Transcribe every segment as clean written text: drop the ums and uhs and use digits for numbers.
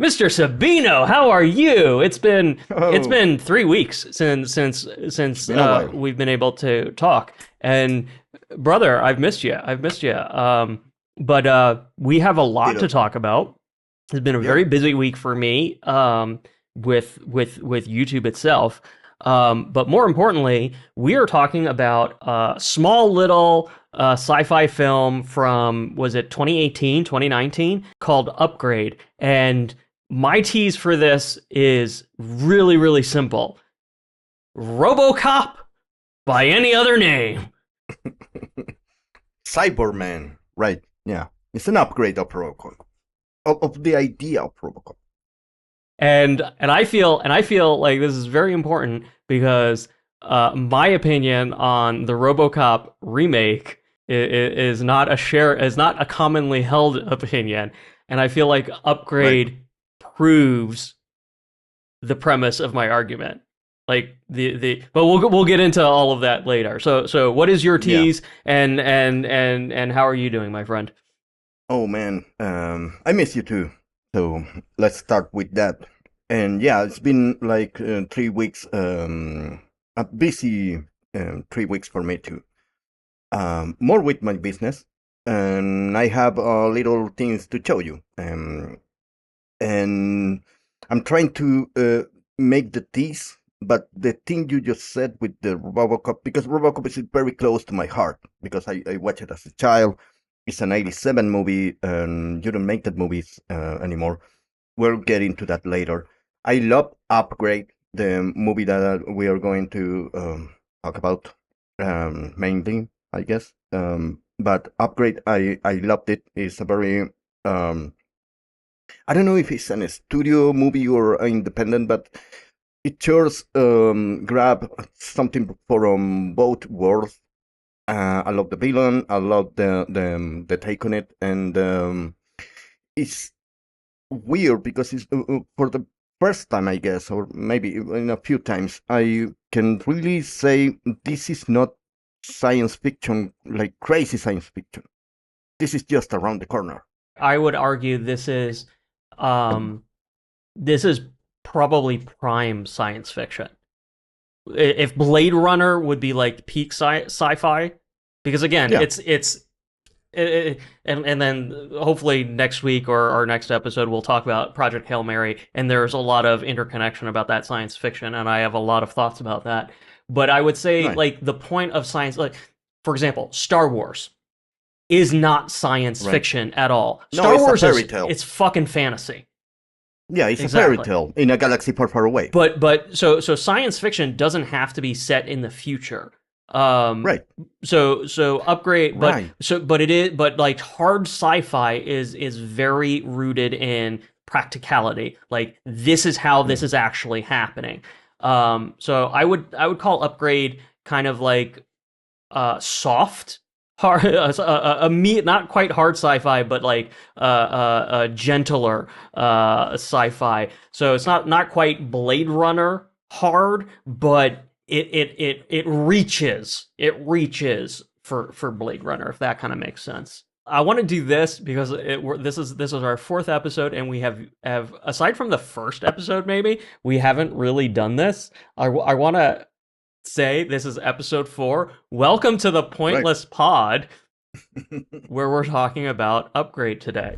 Mr. Sabino, how are you? It's Oh, been 3 weeks it's since been a while. we've been able to talk. And brother, I've missed you. I've missed you. But we have a lot to Ditto. talk about. It's been a Yeah, very busy week for me. With YouTube itself. But more importantly, we are talking about a small little sci-fi film from, was it 2018, 2019, called Upgrade. And my tease for this is really, really simple. Robocop by any other name. Cyberman. Right. Yeah, it's an upgrade of Robocop, of the idea of Robocop. And I feel like this is very important because my opinion on the RoboCop remake is not a commonly held opinion, and I feel like Right. Upgrade proves the premise of my argument. Like but we'll get into all of that later. So what is your Yeah. tease, and how are you doing, my friend? Oh man, I miss you too. So let's start with that. And yeah, it's been like 3 weeks. A busy 3 weeks for me too. More with my business, and I have little things to show you. And I'm trying to make the tease, but the thing you just said with the Robocop, because Robocop is very close to my heart, because I watched it as a child. It's an 87 movie, and you don't make that movies anymore. We'll get into that later. I love Upgrade, the movie that we are going to talk about mainly, I guess. But Upgrade, I loved it. It's a very I don't know if it's an studio movie or independent, but it sure grab something from both worlds. I love the villain. I love the take on it, and it's weird because it's for the first time, I guess, or maybe in a few times, I can really say this is not science fiction, like crazy science fiction. This is just around the corner. I would argue um, this is probably prime science fiction. If Blade Runner would be like peak sci-fi, because again, Yeah, and then hopefully next week or our next episode we'll talk about Project Hail Mary, and there's a lot of interconnection about that science fiction, and I have a lot of thoughts about that. But I would say right, like the point of science, like for example, Star Wars is not science right. fiction at all. No, Star it's a Wars fairy is tale. it's fucking fantasy. Yeah, it's a fairy Exactly. tale in a galaxy far, far away. But science fiction doesn't have to be set in the future. Um Right, so upgrade right. but it is, but like hard sci-fi is very rooted in practicality. Like this is how this Mm. is actually happening. So I would call upgrade kind of like soft hard not quite hard sci-fi, but like gentler sci-fi. So it's not quite Blade Runner hard, but it reaches for Blade Runner, if that kind of makes sense. I want to do this because this is our fourth episode, and we have aside from the first episode, maybe we haven't really done this. I want to say this is episode 4. Welcome to the Right. Pointless Pod, where we're talking about Upgrade today.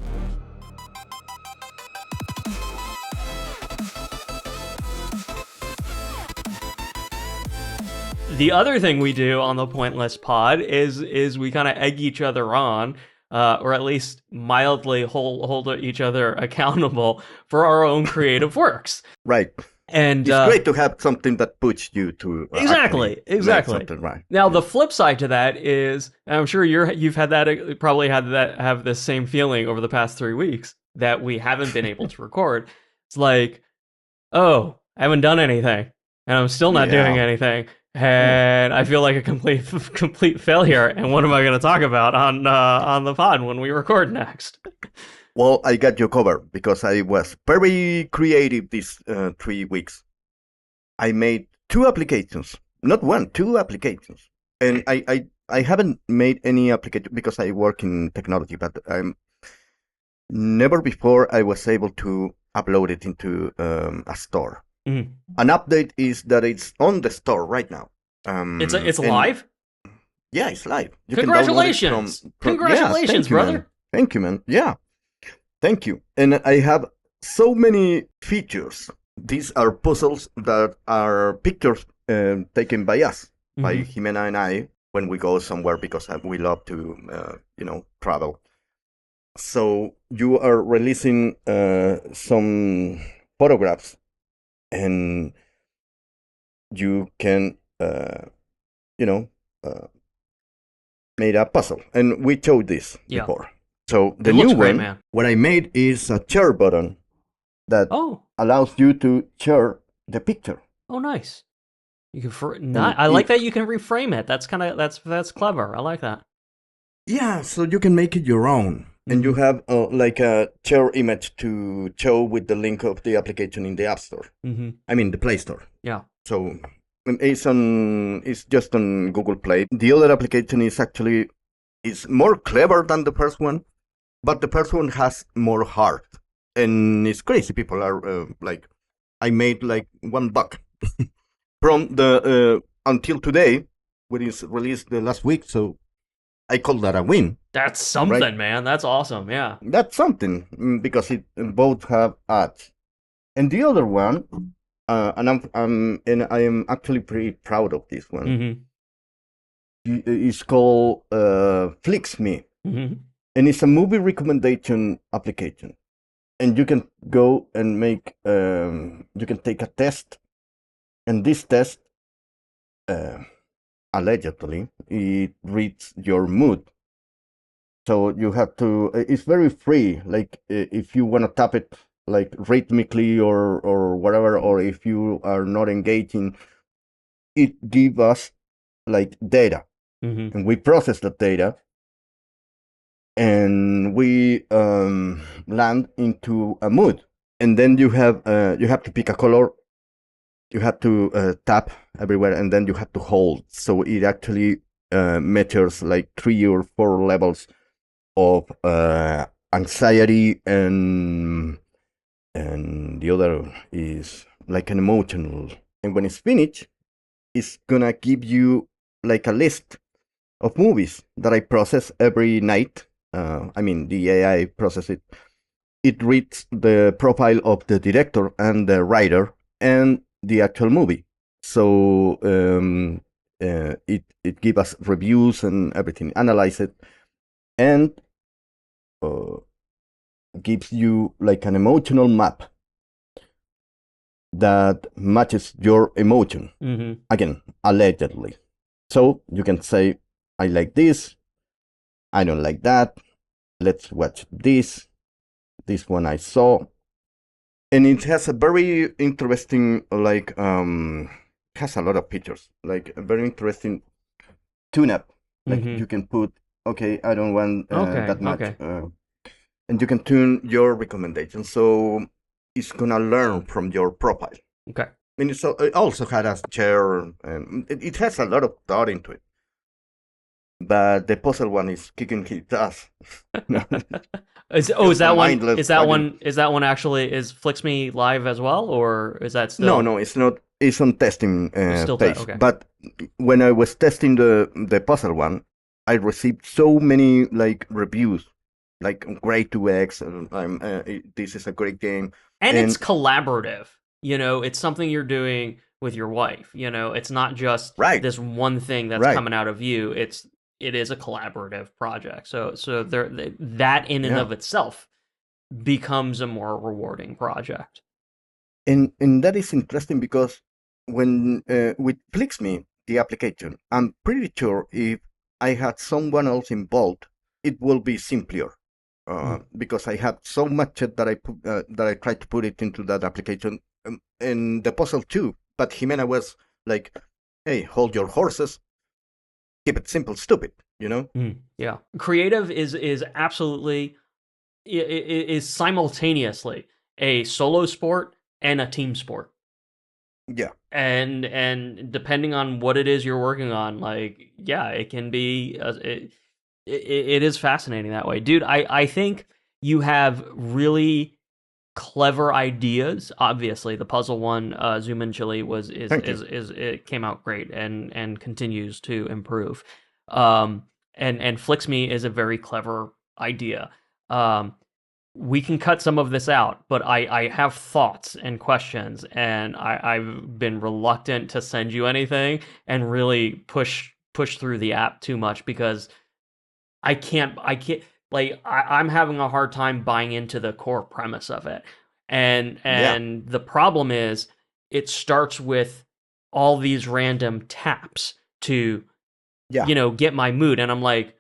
The other thing we do on the Pointless Pod is we kind of egg each other on, or at least mildly hold each other accountable for our own creative works. Right. And It's great to have something that pushes you to actually make exactly. something right. Now, Yeah. the flip side to that is, and I'm sure you've had that, probably had that, have the same feeling over the past 3 weeks that we haven't been able to record. It's like, oh, I haven't done anything, and I'm still not doing Yeah. anything, Yeah. and I feel like a complete failure. And what am I going to talk about on the pod when we record next? Well, I got you covered because I was very creative these 3 weeks. I made two applications, not one, two applications, and I haven't made any application because I work in technology, but never before I was able to upload it into a store. Mhm. An update is that it's on the store right now. It's And live. yeah, it's live. You can download it Congratulations, from yeah. congratulations, Thank you, man. brother. Thank you, man. Yeah, thank you. And I have so many features. These are puzzles that are pictures taken by us, by Hmm. Jimena and I, when we go somewhere because we love to, travel. So you are releasing some photographs, and you can, you know, uh, made a puzzle, and we showed this Yeah, before. So the it new looks great, one, man. what I made is a share button that Oh, allows you to share the picture, oh, nice. You can and not. I like that you can reframe it. That's kind of that's clever. I like that. yeah, so you can make it your own, and you Hmm. have like a share image to show with the link of the application in the App Store. Hmm. I mean the Play Store. Yeah. So it's just on Google Play. The other application is more clever than the first one, but the first one has more heart, and it's crazy. People are like, I made like $1 from the until today, when it's released the last week. So I call that a win, That's right? something, man. That's awesome. Yeah. That's something, because it both have ads, and the other one, and I am actually pretty proud of this one. Hmm. It's called Flix Me, Hmm. and it's a movie recommendation application. And you can go and you can take a test, and this test, uh, allegedly, it reads your mood. So you have to. It's very free. Like if you want to tap it like rhythmically or whatever, or if you are not engaging, it give us like data, Hmm. and we process that data, and we land into a mood. And then you have to pick a color. You have to tap everywhere, and then you have to hold. So it actually measures like 3 or 4 levels of anxiety, and the other is like an emotional. And when it's finished, it's gonna give you like a list of movies that I process every night. I mean, the AI process it. It reads the profile of the director and the writer and the actual movie. So it gives us reviews and everything, analyze it, and uh, gives you like an emotional map that matches your emotion. Hmm. Again, allegedly. So you can say, I like this, I don't like that, let's watch this, this one I saw. And it has a very interesting, like, has a lot of features, like a very interesting tune up. Like Hmm. you can put, okay, I don't want Okay. that much, Okay. and you can tune your recommendation. So it's gonna learn from your profile. Okay. And it also had a chair, and it has a lot of thought into it. But the puzzle one is kicking his ass. Is Just a that one? mindless Is that fucking. one? Is that one actually is Flix Me live as well, or is that No, still no, it's not. It's on testing it's still phase. okay? But when I was testing the puzzle one, I received so many like reviews, like great 2x. This is a great game, And it's and collaborative. It's something you're doing with your wife. It's not just right, this one thing that's right, coming out of you. It is a collaborative project. So that in and yeah, of itself becomes a more rewarding project. and that is interesting because when with FlixMe, the application, I'm pretty sure if I had someone else involved, it will be simpler. Mm. Because I have so much that I tried to put it into that application, and the puzzle too. But Jimena was like, "Hey, hold your horses, keep it simple, stupid," you know? Yeah, creative is absolutely is simultaneously a solo sport and a team sport. Yeah, And depending on what it is you're working on, like, yeah, it can be it is fascinating that way, dude. I think you have really clever ideas. Obviously, the puzzle one, Zoom in Chile, was Thank you. is it came out great and continues to improve. And Flicks Me is a very clever idea. Um, we can cut some of this out, but I have thoughts and questions, and I've been reluctant to send you anything and really push through the app too much because I can't like I'm having a hard time buying into the core premise of it. And Yeah, and the problem is it starts with all these random taps to, yeah, get my mood. And I'm like,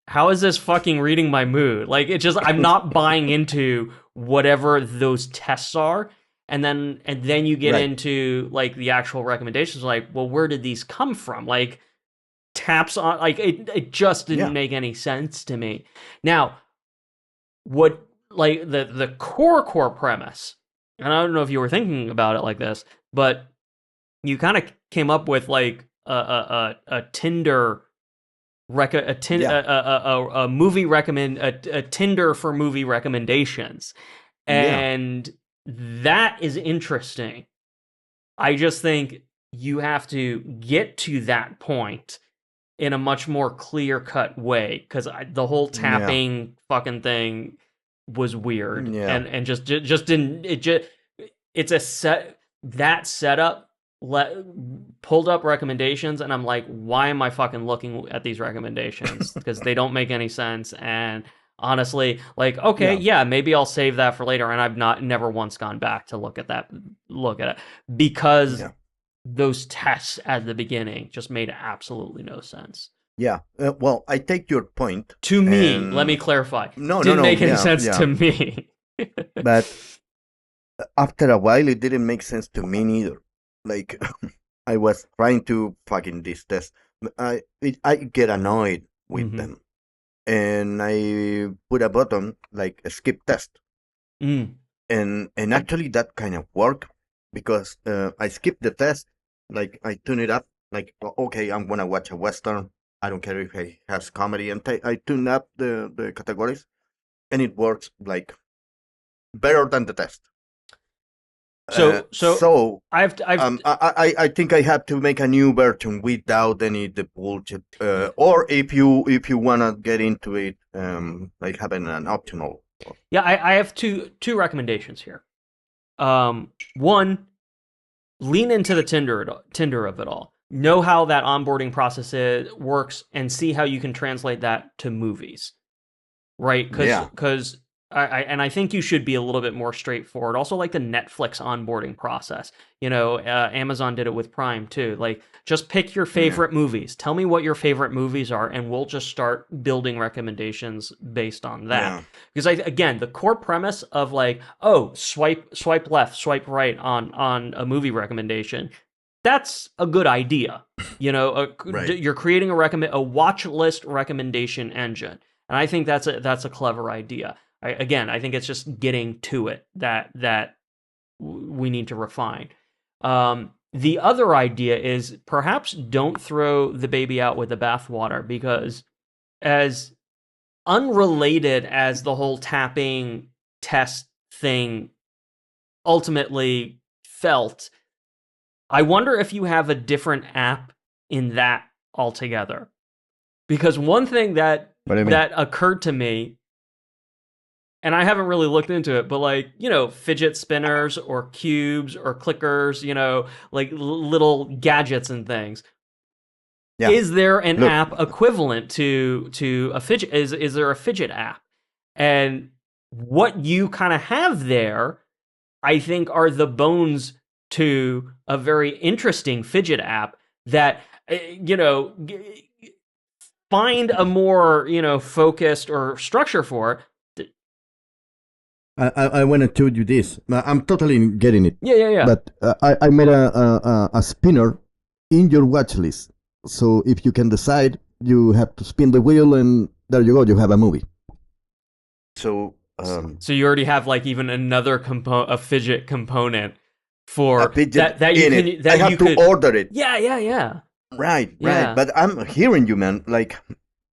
how is this fucking reading my mood? Like it just I'm not buying into whatever those tests are. And then you get right. into like the actual recommendations, like, well, where did these come from? Like taps on like it just didn't Yeah, make any sense to me. Now, what like the core premise, and I don't know if you were thinking about it like this, but you kind of came up with like a Tinder yeah, a movie recommend a Tinder for movie recommendations, yeah, and that is interesting. I just think you have to get to that point in a much more clear cut way because the whole yeah, tapping fucking thing was weird yeah, and just didn't it just it's a set that setup pulled up recommendations and I'm like, why am I fucking looking at these recommendations because they don't make any sense. And honestly, like, okay, yeah, yeah, maybe I'll save that for later. And I've not never once gone back to look at it because yeah, those tests at the beginning just made absolutely no sense. yeah. Well, I take your point, To me, let me and clarify, no, no, didn't no. make any Yeah, sense yeah. to me. But after a while, it didn't make sense to me neither. Like, I was trying to fucking this test. I get annoyed with Mm-hmm. them, and I put a button like a skip test, Mm. and actually that kind of worked because I skipped the test, like I tune it up, like okay, I'm gonna watch a western. I don't care if it has comedy, and I tune up the categories, and it works like better than the test. So So I've I think I have to make a new version without any the bullshit. Or if you wanna get into it, like having an optional. yeah, I have two recommendations here. One, lean into the Tinder of it all. Know how that onboarding process works and see how you can translate that to movies. Right? Yeah, Because I think you should be a little bit more straightforward. Also, like the Netflix onboarding process. Amazon did it with Prime too. Like, just pick your yeah, favorite movies. Tell me what your favorite movies are, and we'll just start building recommendations based on that. yeah, Because again, the core premise of like, oh, swipe left, swipe right on a movie recommendation. That's a good idea. right. You're creating a watch list recommendation engine, and I think that's a clever idea. I think it's just getting to it that we need to refine. The other idea is perhaps don't throw the baby out with the bathwater because as unrelated as the whole tapping test thing ultimately felt, I wonder if you have a different app in that altogether. Because one thing that What do you mean? that occurred to me, and I haven't really looked into it, but like, fidget spinners or cubes or clickers, like little gadgets and things. Yeah. Is there an Look, app equivalent to a fidget? Is there a fidget app? And what you kind of have there, I think, are the bones to a very interesting fidget app that find a more focused or structure for. I want to tell you this. I'm totally getting it, Yeah, yeah, yeah. but I made a spinner in your watch list. So if you can decide, you have to spin the wheel, and there you go. You have a movie. So So you already have like even another a fidget component a for fidget that you in can it. I that you have to could. order it. Yeah, yeah, yeah, Right, right. yeah. But I'm hearing you, man. Like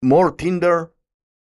more Tinder,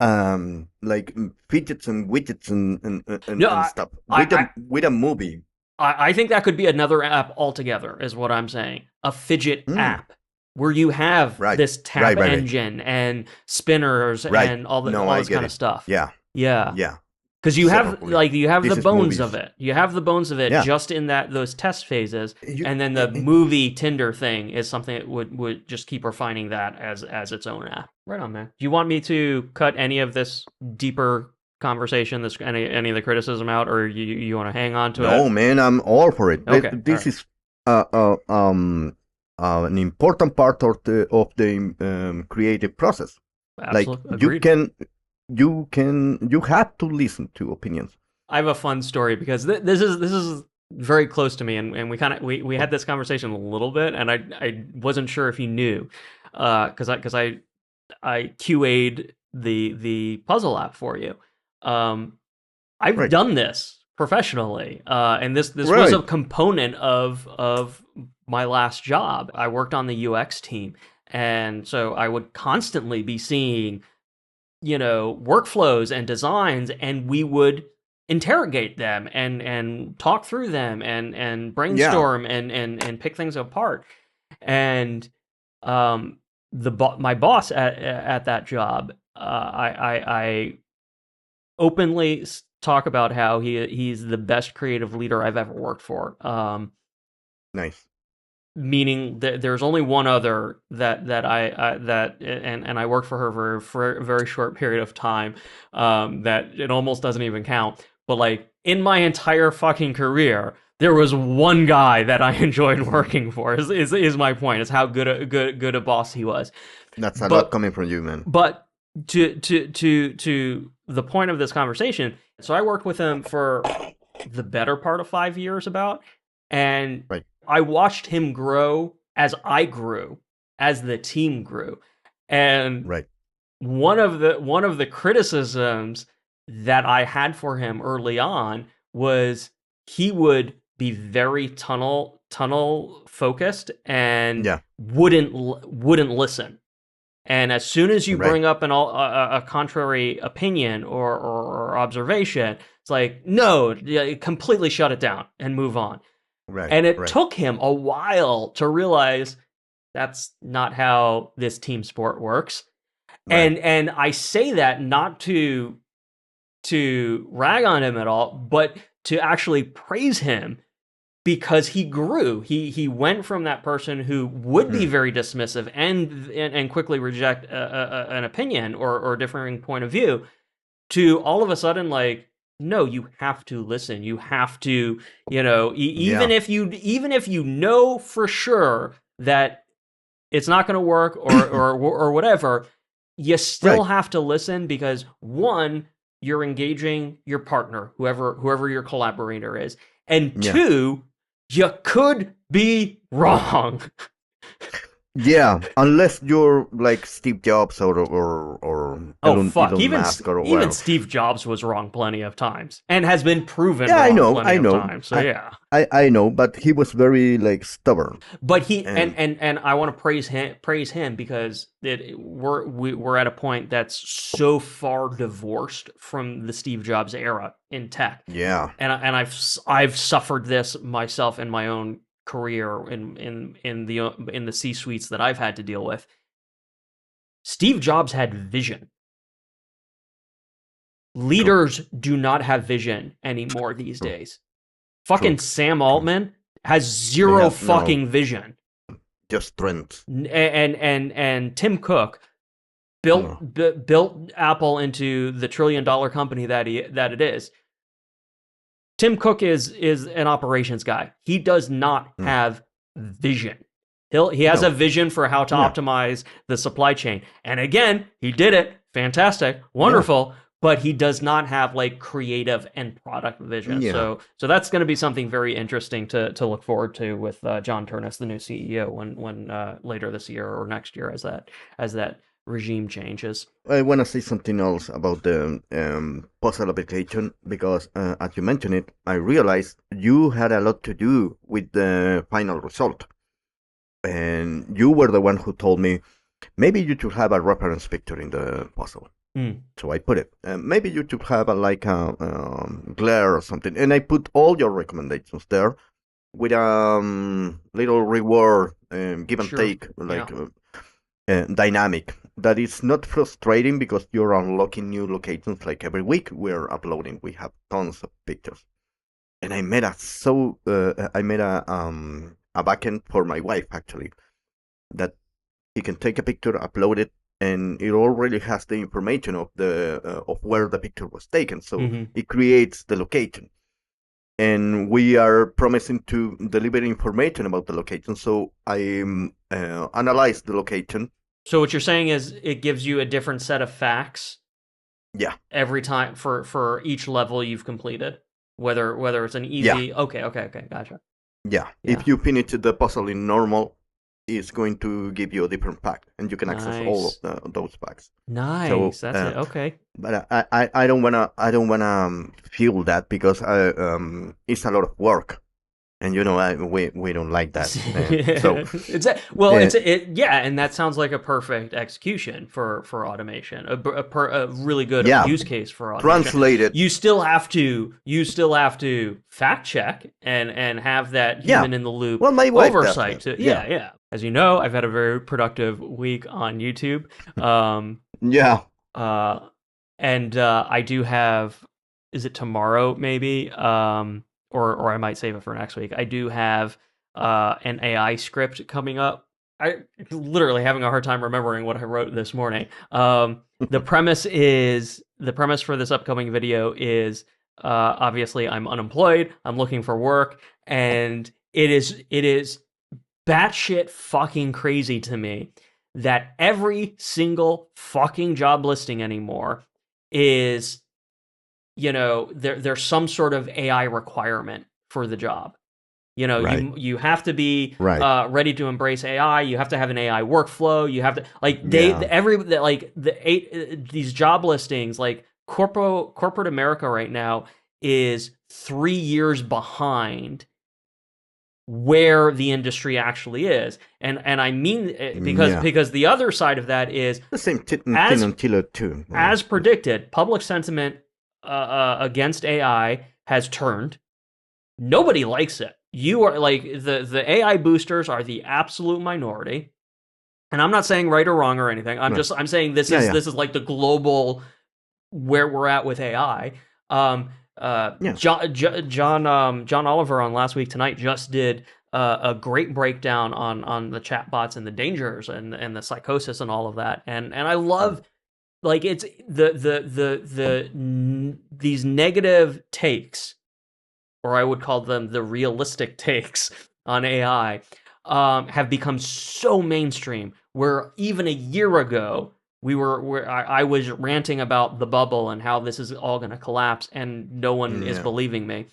like fidgets and widgets No, and stuff I, with a movie. I think that could be another app altogether, is what I'm saying. A fidget Hmm. app where you have Right, this tap right, right, right, engine and spinners right. and No, all I this get kind of it. stuff. Yeah, Yeah. yeah. Because Certainly, you have the this is bones of movies. it. You have the bones of it Yeah, just in those test phases, you. and then the movie Tinder thing is something that would just keep refining that as its own app. Right on, man. Do you want me to cut any of this deeper conversation, this any of the criticism out, or you want to hang on to No, it? man, I'm all for it. Okay, all This right, is uh, uh, um, an important part of the creative process. Like absolutely agreed. you have to listen to opinions. I have a fun story because this is very close to me, and we had this conversation a little bit, and I wasn't sure if you knew, because I QA'd the puzzle app for you. Um, I've Right, done this professionally, and this was a right. component of my last job. I worked on the UX team, and so I would constantly be seeing workflows and designs, and we would interrogate them and talk through them and Yeah, brainstorm and pick things apart. And um, my boss at that job, I openly talk about how he's the best creative leader I've ever worked for. nice. Meaning that there's only one other and I worked for her for a very short period of time, that it almost doesn't even count. But like in my entire fucking career, there was one guy that I enjoyed working for. Is my point? Is how good a boss he was. That's a lot But coming from you, man. but to the point of this conversation, so I worked with him for the better part of 5 years about, and Right, I watched him grow as I grew, as the team grew. And right. one of the criticisms that I had for him early on was he would be very tunnel focused and Yeah, wouldn't listen. And as soon as you right, bring up a contrary opinion or observation, it's like, no, yeah, completely shut it down and move on. right, And it right, took him a while to realize that's not how this team sport works. right. And I say that not to rag on him at all, but to actually praise him because he grew. He went from that person who would be Hmm. very dismissive and quickly reject an opinion or differing point of view, to all of a sudden like, no, you have to listen. You have to, Yeah, even if you know for sure that it's not going to work or whatever, you still right. have to listen because one, you're engaging your partner, whoever your collaborator is, and Yeah. two, you could be wrong. Yeah, unless you're like Steve Jobs or Oh fuck! Elon Musk or Even well, Steve Jobs was wrong plenty of times and has been proven yeah, wrong plenty I of know, times. So yeah. I know, but he was very like stubborn But he and and I want to praise him because we're at a point that's so far divorced from the Steve Jobs era in tech, yeah, and I've suffered this myself in my own career in the C suites that I've had to deal with. Steve Jobs had vision. true, Leaders do not have vision anymore these true, days. true, Fucking Sam true. Altman has They zero have no fucking vision. just trends. And Tim Cook No, built Apple into the $1 trillion company that it is. Tim Cook is an operations guy. He does not mm, have vision. He has a no, vision for how to yeah, optimize the supply chain. And again, he did it. Fantastic. yeah, Wonderful. But he does not have like creative and product vision. yeah. So that's going to be something very interesting to look forward to with John Turnus, the new CEO, when later this year or next year as that regime changes. I want to say something else about the puzzle application because, as you mentioned it, I realized you had a lot to do with the final result, and you were the one who told me maybe you should have a reference picture in the puzzle. Mm. So I put it. Maybe you should have a glare or something, and I put all your recommendations there with little reward, give and Sure. take, Yeah. dynamic. That is not frustrating because you're unlocking new locations like every week. We're uploading. We have tons of pictures, and I made a backend for my wife actually that he can take a picture, upload it, and it already has the information of where the picture was taken. So Hmm. it creates the location, and we are promising to deliver information about the location. So I analyze the location. So what you're saying is it gives you a different set of facts Yeah, every time for each level you've completed, whether it's an yeah, easy. Okay, gotcha. yeah. Yeah. If you finish the puzzle in normal, it's going to give you a different pack, and you can access all of Nice. those packs. So, Nice. That's it. Okay. but I don't wanna feel that because it's a lot of work, and we don't like that. So uh, Yeah, and that sounds like a perfect execution for automation, a really good yeah, use case for automation. translate it. You still have to fact check and have that Yeah, human in the loop well, my wife does oversight that. to, Yeah, yeah. As you know, I've had a very productive week on YouTube. Um, yeah. uh, and I do have, is it tomorrow maybe? Or I might save it for next week. I do have an AI script coming up. I literally having a hard time remembering what I wrote this morning. The premise for this upcoming video is obviously I'm unemployed. I'm looking for work, and it is batshit fucking crazy to me that every single fucking job listing anymore is, there's some sort of AI requirement for the job. Right, You have to be right. ready to embrace AI. You have to have an AI workflow. You have to like they Yeah, the, every the, like the eight these job listings, like corporate America right now is 3 years behind where the industry actually is. And I mean, because yeah. the other side of that is, The same thing as on Chile too. as predicted, public sentiment against AI has turned. Nobody likes it. You are like the AI boosters are the absolute minority. And I'm not saying right or wrong or anything. Right. I'm saying this Yeah, is yeah, this is like the global where we're at with AI. yeah. John Oliver on Last Week Tonight just did a great breakdown on the chatbots and the dangers and the psychosis and all of that. And I Mm. love, like, it's these negative takes, or I would call them the realistic takes on AI, have become so mainstream. Where even a year ago, I was ranting about the bubble and how this is all going to collapse, and no one is Yeah, believing me.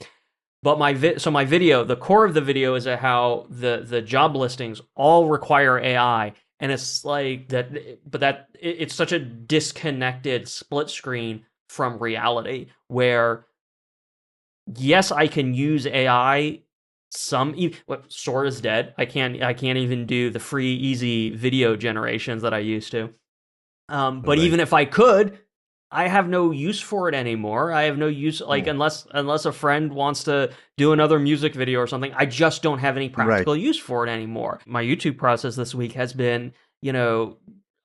But my video, the core of the video is how the job listings all require AI, and it's like that. But it's such a disconnected split screen from reality, where yes, I can use AI. What, Sora is dead. I can't even do the free easy video generations that I used to. But right, even if I could, I have no use for it anymore. I have no use, like, mm, unless a friend wants to do another music video or something. I just don't have any right. practical use for it anymore. My YouTube process this week has been,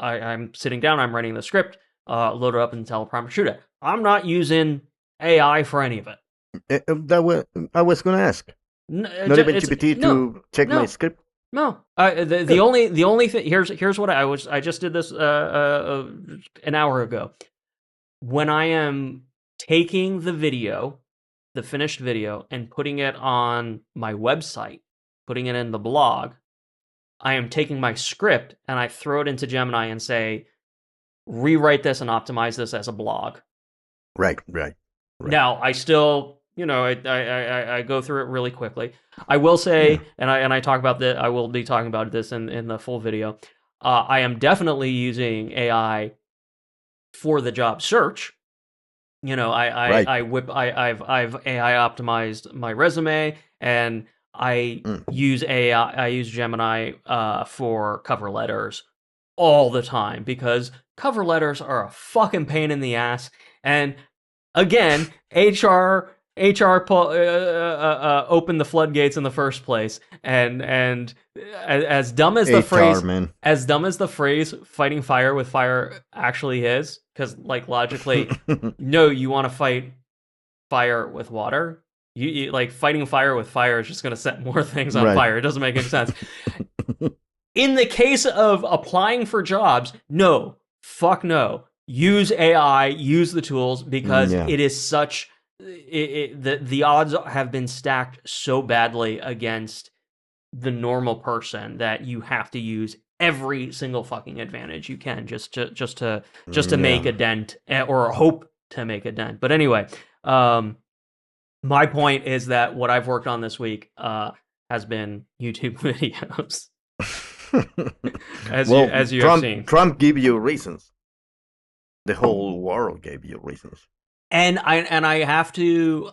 I'm sitting down, I'm writing the script, load it up in teleprompter, shoot it. I'm not using AI for any of it. That was I was gonna ask. No, Not even it's GPT no, to check my no, script. no. The Good. only thing, here's what I just did this an hour ago. When I am taking the video, the finished video, and putting it on my website, putting it in the blog, I am taking my script and I throw it into Gemini and say, rewrite this and optimize this as a blog. Right, right, right. Now, I still, I go through it really quickly. I will Yeah, say, and I talk about that. I will be talking about this in the full video. I am definitely using AI for the job search. right. I've AI optimized my resume, and I Mm, use AI. I use Gemini for cover letters, all the time because cover letters are a fucking pain in the ass. And again, HR opened the floodgates in the first place, and as dumb as the HR, phrase man. fighting fire with fire actually is, because like logically, no, you want to fight fire with water. Like fighting fire with fire is just going to set more things on Right. fire. It doesn't make any sense. In the case of applying for jobs, no, fuck no. Use AI, use the tools because Yeah. it is such the odds have been stacked so badly against the normal person that you have to use every single fucking advantage you can just to make Yeah. a dent or hope to make a dent. But anyway, my point is that what I've worked on this week has been YouTube videos. as you Well, as you have Trump seen. Trump gave you reasons. The whole world gave you reasons. And I have to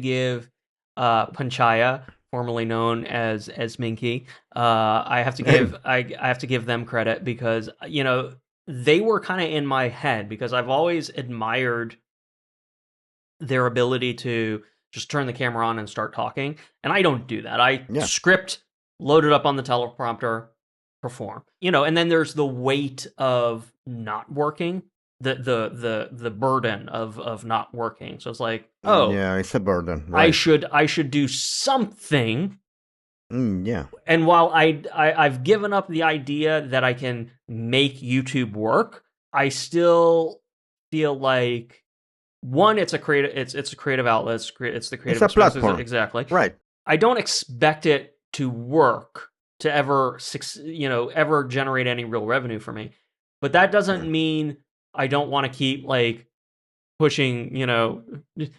give Panchaya, formerly known as Minky, I have to give them credit because they were kind of in my head because I've always admired their ability to just turn the camera on and start talking, and I don't do that. I Yeah. script, load it up on the teleprompter, perform. And then there's the weight of not working, the burden of not working. So it's like, oh, Yeah, it's a burden, I right? should do something. Yeah. And while I've given up the idea that I can make YouTube work, I still feel like one, it's a creative outlet. It's the It's creative a expression, platform, exactly. right? I don't expect it to work to ever generate any real revenue for me. But that Yeah. doesn't mean I don't want to keep like pushing, let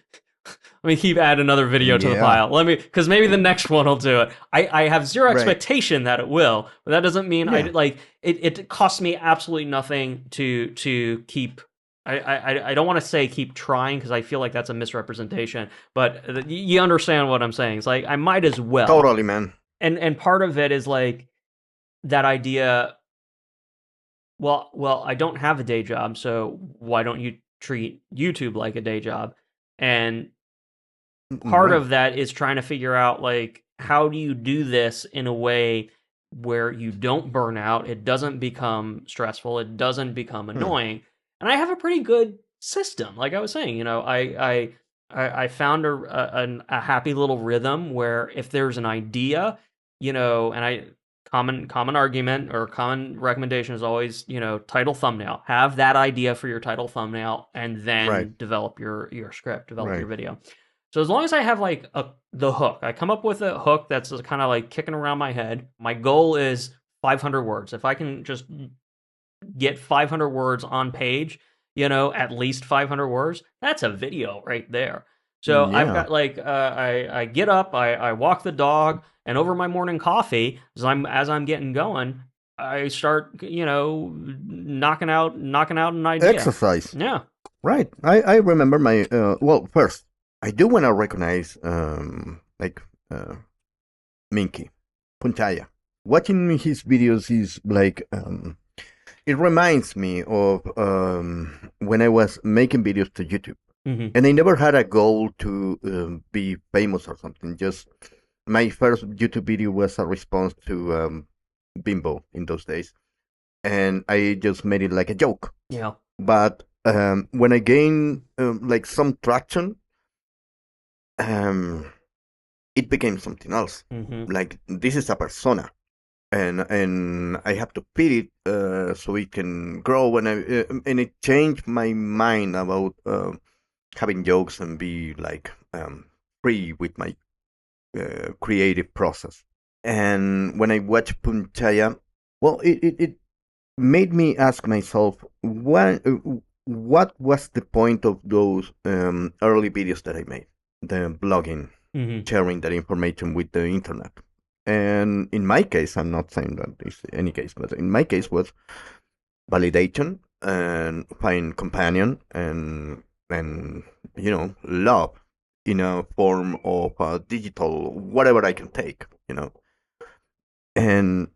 me keep add another video to the Yeah. pile. Because maybe the next one will do it. I have zero Right. expectation that it will, but that doesn't mean Yeah. it costs me absolutely nothing to keep. I don't want to say keep trying because I feel like that's a misrepresentation, but you understand what I'm saying. It's like I might as well, Totally, man. and part of it is like that idea. Well, I don't have a day job, so why don't you treat YouTube like a day job? And part Right. of that is trying to figure out like how do you do this in a way where you don't burn out, it doesn't become stressful, it doesn't become Hmm. annoying. And I have a pretty good system. Like I was saying, I found a happy little rhythm where if there's an idea, and I common argument or common recommendation is always, title thumbnail. Have that idea for your title thumbnail and Right. then develop your script, develop your Right. video. So as long as I have like the hook, I come up with a hook that's kind of like kicking around my head. My goal is 500 words. If I can just get 500 words on page, at least 500 words, that's a video right there. So I've Yeah. got like I get up, I walk the dog, and over my morning coffee, as I'm getting going, I start knocking out an idea. Exercise. Yeah. Right. I remember my well, first, I do want to recognize like Minky Puntaya. Watching his videos is like it reminds me of when I was making videos to YouTube. Mm-hmm. And I never had a goal to be famous or something. Just my first YouTube video was a response to Bimbo in those days, and I just made it like a joke. Yeah. But when I gained like some traction, um, it became something else. Mm-hmm. Like this is a persona, and I have to feed it so it can grow. And it changed my mind about having jokes and be like free with my creative process. And when I watched Punchaya, well, it made me ask myself what was the point of those early videos that I made, the blogging, Mm-hmm. sharing that information with the internet. And in my case, I'm not saying that it's any case, but in my case was validation and find companion and love in a form of digital whatever I can take. And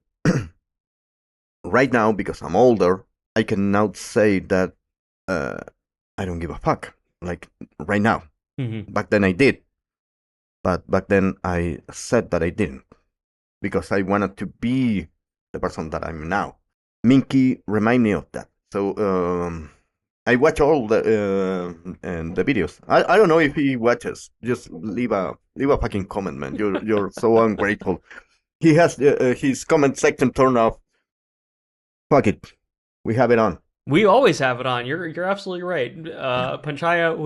right now, because I'm older, I can now say that uh, I don't give a fuck. Like right now. Hmm. Back then I did, but back then I said that I didn't because I wanted to be the person that I'm now. Minky remind me of that. So I watch all the videos. I don't know if he watches. Just leave a fucking comment, man. You're so ungrateful. He has his comment section turned off. Fuck it, we have it on. We always have it on. You're absolutely right. Panchaya,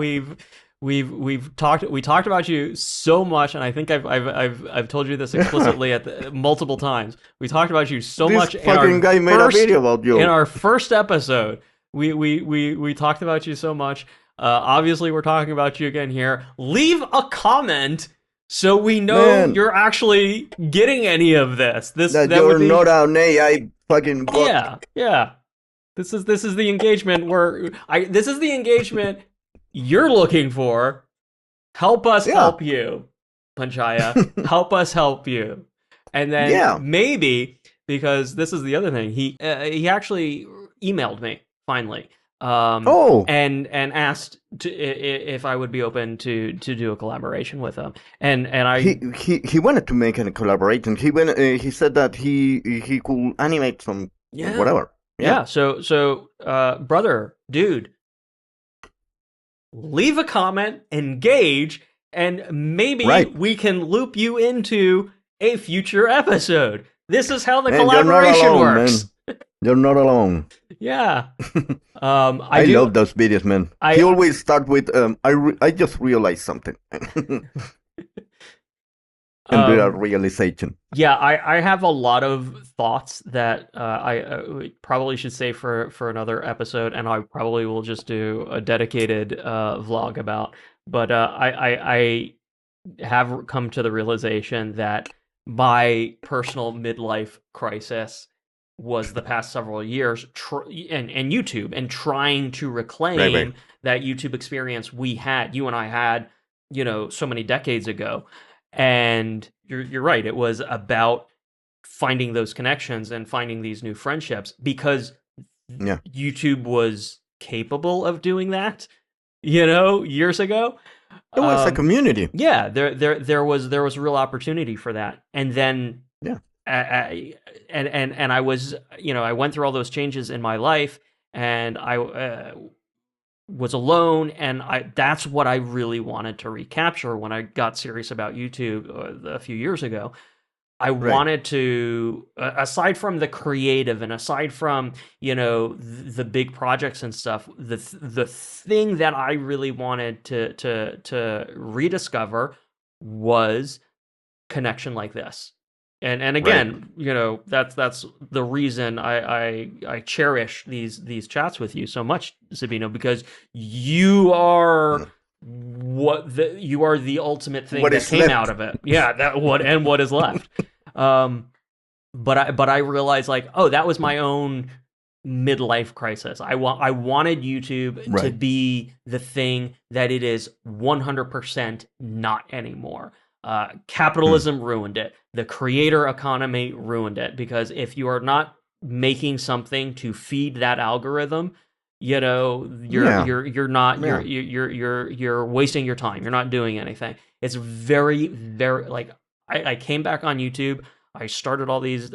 we talked about you so much, and I think I've told you this explicitly multiple times. We talked about you so This much in fucking our guy made a first video about you. episode. We talked about you so much. Obviously, we're talking about you again here. Leave a comment so we know Man, you're actually getting any of this. that That would you're be not an AI fucking bot. yeah. This is the engagement where this is the engagement you're looking for. Help us Yeah. help you, Panchaya. Help us help you. And then Yeah. maybe, because this is the other thing, he actually emailed me finally, Oh, and asked if I would be open to do a collaboration with him. And I he wanted to make a collaboration. He said that he could animate some yeah whatever. Yeah. yeah. So brother, dude, leave a comment, engage, and maybe Right. we can loop you into a future episode. This is how the Man, you're not collaboration alone, works. man. You're not alone. Yeah. I I do. love those videos, man. He I always start with I just realized something. And real um realization. yeah, I have a lot of thoughts that I probably should save for another episode, and I probably will just do a dedicated vlog about. But I have come to the realization that my personal midlife crisis was the past several years and YouTube and trying to Right, right. reclaim that YouTube experience you and I had, so many decades ago. And you're right, it was about finding those connections and finding these new friendships because Yeah. YouTube was capable of doing that, years ago. It was a community. Yeah, there was real opportunity for that, and then Yeah. and I was I went through all those changes in my life, and I was alone, and that's what I really wanted to recapture when I got serious about YouTube a few years ago. I Right. wanted to, aside from the creative and aside from the big projects and stuff, the thing that I really wanted to rediscover was connection like this. And Right. again, that's the reason I cherish these chats with you so much, Sabino, because you are Mm. you are the ultimate thing What that is came out left? of it. Yeah, what is left. Um, but I realized, like, oh, that was my own midlife crisis. I wanted YouTube to Right. be the thing that it is 100% not anymore. Hmm. Capitalism ruined it. The creator economy ruined it, because if you are not making something to feed that algorithm, Yeah. you're not Yeah. you're wasting your time. You're not doing anything. It's very, very, like, I came back on YouTube. I started all these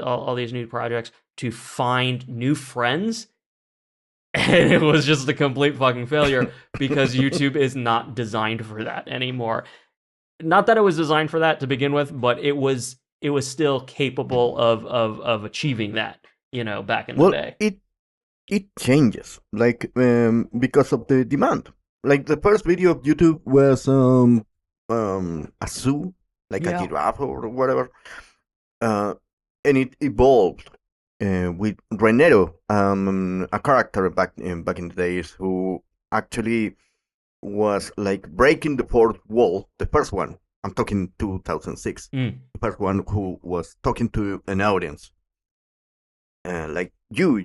new projects to find new friends, and it was just a complete fucking failure because YouTube is not designed for that anymore. Not that it was designed for that to begin with, but it was still capable of achieving that, back in the Well, day. it changes like because of the demand. Like the first video of YouTube was a zoo, like a Yeah. giraffe or whatever, uh, and it evolved with Renero, a character back in the days who actually was like breaking the fourth wall. The first one, I'm talking 2006, Mm. the first one who was talking to an audience, like you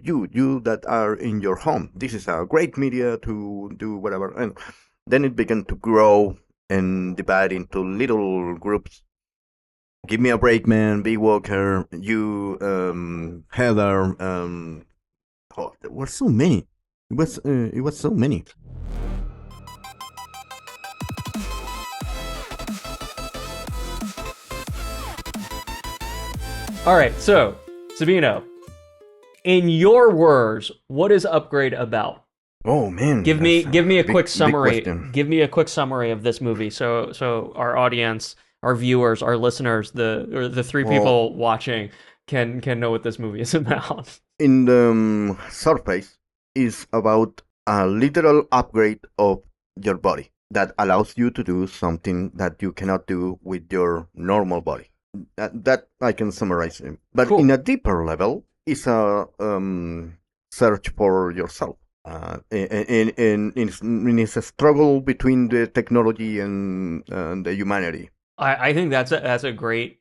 that are in your home. This is a great media to do whatever, and then it began to grow and divide into little groups. Give me a break, man. Big Walker, you, Heather. Oh, there were so many. It was so many. All right, so Sabino, in your words, what is Upgrade about? Oh man, Give me that's give me a a big quick big summary. question. Give me a quick summary of this movie, so our audience, our viewers, our listeners, the three Well, people watching can know what this movie is about. in the surface, is about a literal upgrade of your body that allows you to do something that you cannot do with your normal body. That I can summarize it. But in Cool. a deeper level, it's a search for yourself. In it's a struggle between the technology and the humanity. I think that's a great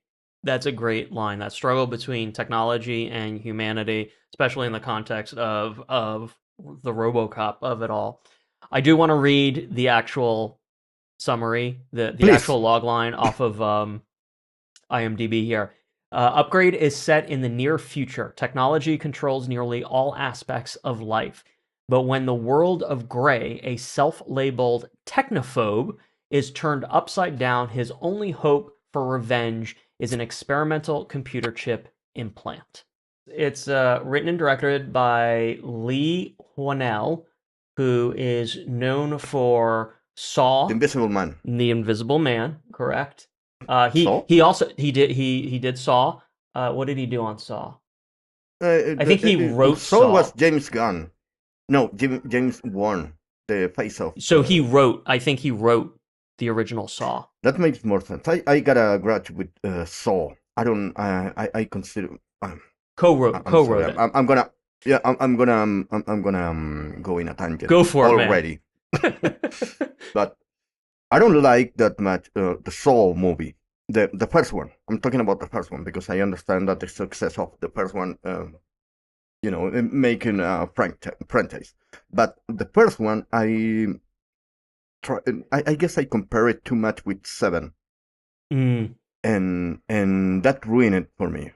line. That struggle between technology and humanity, especially in the context of the RoboCop of it all. I do want to read the actual summary, the Please, actual log line off of IMDb here. Upgrade is set in the near future. Technology controls nearly all aspects of life. But when the world of Gray, a self labeled technophobe, is turned upside down, his only hope for revenge is an experimental computer chip implant. It's written and directed by Leigh Whannell, who is known for the Saw, Invisible Man. The Invisible Man, correct? He So, he also he did Saw. What did he do on Saw? I think he wrote so was Saw. James Gunn. No, James Wan, the face of. So he wrote. I think he wrote the original Saw. That makes more sense. I got a grudge with Saw. I don't. I consider. Co-wrote I'm sorry. co-wrote it. I'm gonna. Yeah, I'm gonna go in a tangent Go for it, man. already. But I don't like that much the Saw movie. The first one. I'm talking about the first one because I understand that the success of the first one, making a franchise. But the first one, try, I guess I compare it too much with Seven, Mm, and that ruined it for me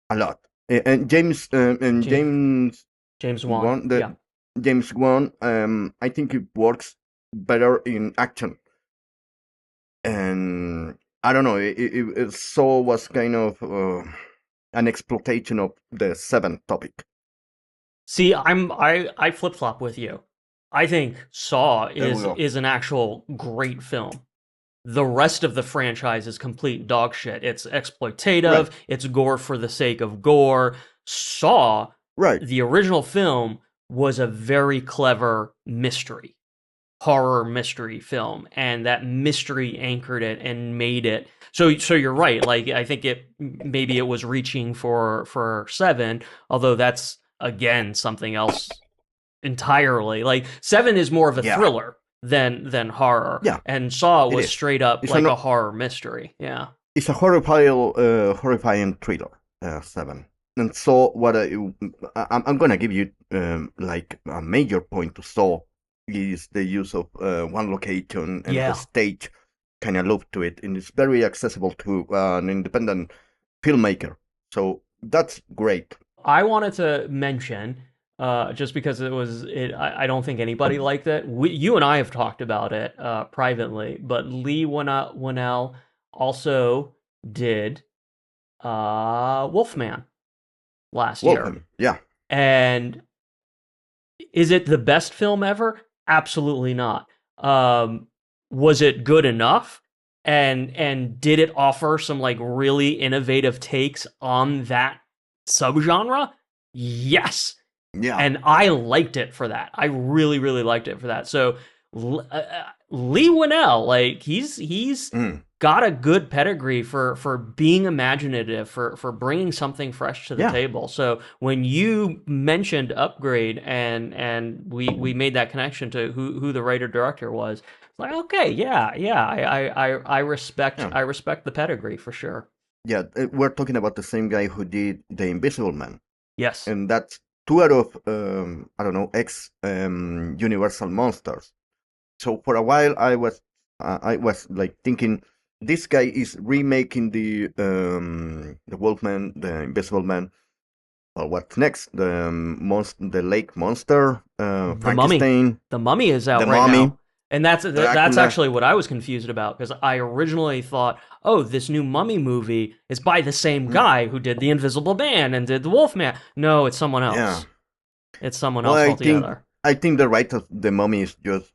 a lot. And James James Wan. Wan, Yeah. James Wan, I think it works better in action. And I don't know, it so was kind of an exploitation of the Seven topic. See, I flip flop with you. I think Saw There we is go. is an actual great film. The rest of the franchise is complete dog shit. It's exploitative, Right, it's gore for the sake of gore. Saw, right. the original film, was a very clever mystery, horror mystery film, and that mystery anchored it and made it. So you're right. Like I think maybe it was reaching for 7, although that's again something else entirely. Like 7 is more of a Yeah, thriller than horror, yeah, and Saw it was is. straight up It's like a a horror mystery. Yeah. it's a horrifying thriller. Seven. And so what I'm gonna give you like a major point to Saw is the use of one location and a Yeah. stage kind of look to it, and it's very accessible to an independent filmmaker. So that's great. I wanted to mention, just because I don't think anybody liked it. You and I have talked about it privately, but Leigh Whannell also did Wolfman last year. Welcome. Yeah. And is it the best film ever? Absolutely not. Was it good enough? And did it offer some like really innovative takes on that subgenre? Yes. Yeah. And I liked it for that. I really, really liked it for that. So Leigh Whannell, like he's Mm. got a good pedigree for being imaginative, for bringing something fresh to the Yeah. table. So when you mentioned Upgrade and we made that connection to who the writer director was, it's like okay, yeah, I respect Yeah. the pedigree for sure. Yeah. We're talking about the same guy who did The Invisible Man, Yes. and that's two out of I don't know X Universal monsters. So for a while I was like thinking This guy is remaking the Wolfman, the Invisible Man. Well, what's next? The Lake Monster, The Mummy. Frankenstein, The Mummy is out the right Mummy, now. And that's Dracula. actually what I was confused about because I originally thought, oh, this new Mummy movie is by the same Mm, guy who did The Invisible Man and did The Wolfman. No, it's someone yeah. else. It's someone Well, else altogether. I think the right of the Mummy is just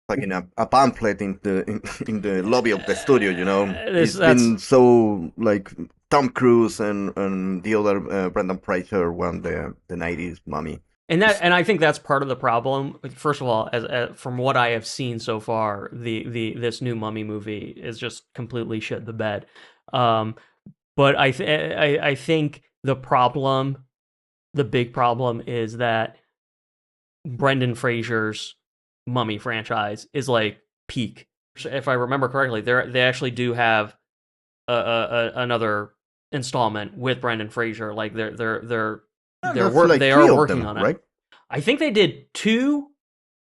fucking a pamphlet in the lobby of the studio. You know, This it's that's been so like Tom Cruise and the other Brendan Fraser one, the '90s Mummy. It's, and I think that's part of the problem. First of all, as from what I have seen so far, the this new Mummy movie is just completely shit the bed. Um, but I think the big problem is that Brendan Fraser's Mummy franchise is like peak. If I remember correctly, they actually do have another installment with Brendan Fraser. Like that's like they three are of working them, on it. right? I think they did two,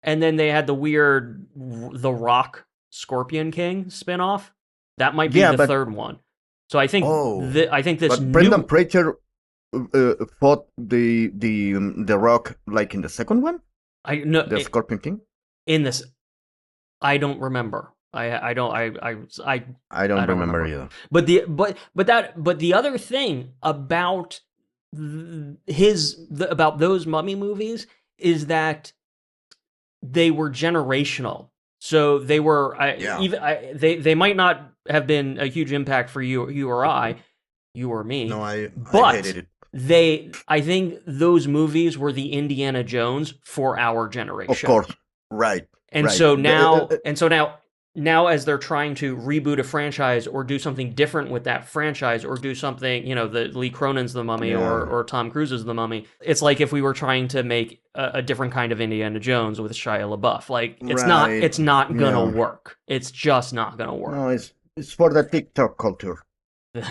and then they had the weird The Rock Scorpion King spinoff. That might be Yeah, the but third one. So I think this but Brendan new Fraser fought the Rock like in the second one, I no the Scorpion King. in this I don't remember. I I I don't don't remember remember. either. But the other thing about about those Mummy movies is that they were generational. So they were Yeah. they might not have been a huge impact for you or you or me, No, I hated but it. I think those movies were the Indiana Jones for our Of generation. course, right, And right. so now as they're trying to reboot a franchise or do something different with that franchise or do something, the Lee Cronin's The Mummy Yeah, or Tom Cruise's The Mummy, it's like if we were trying to make a different kind of Indiana Jones with Shia LaBeouf. Like right. it's not gonna Yeah. work. It's just not gonna No, work. it's for the TikTok culture. That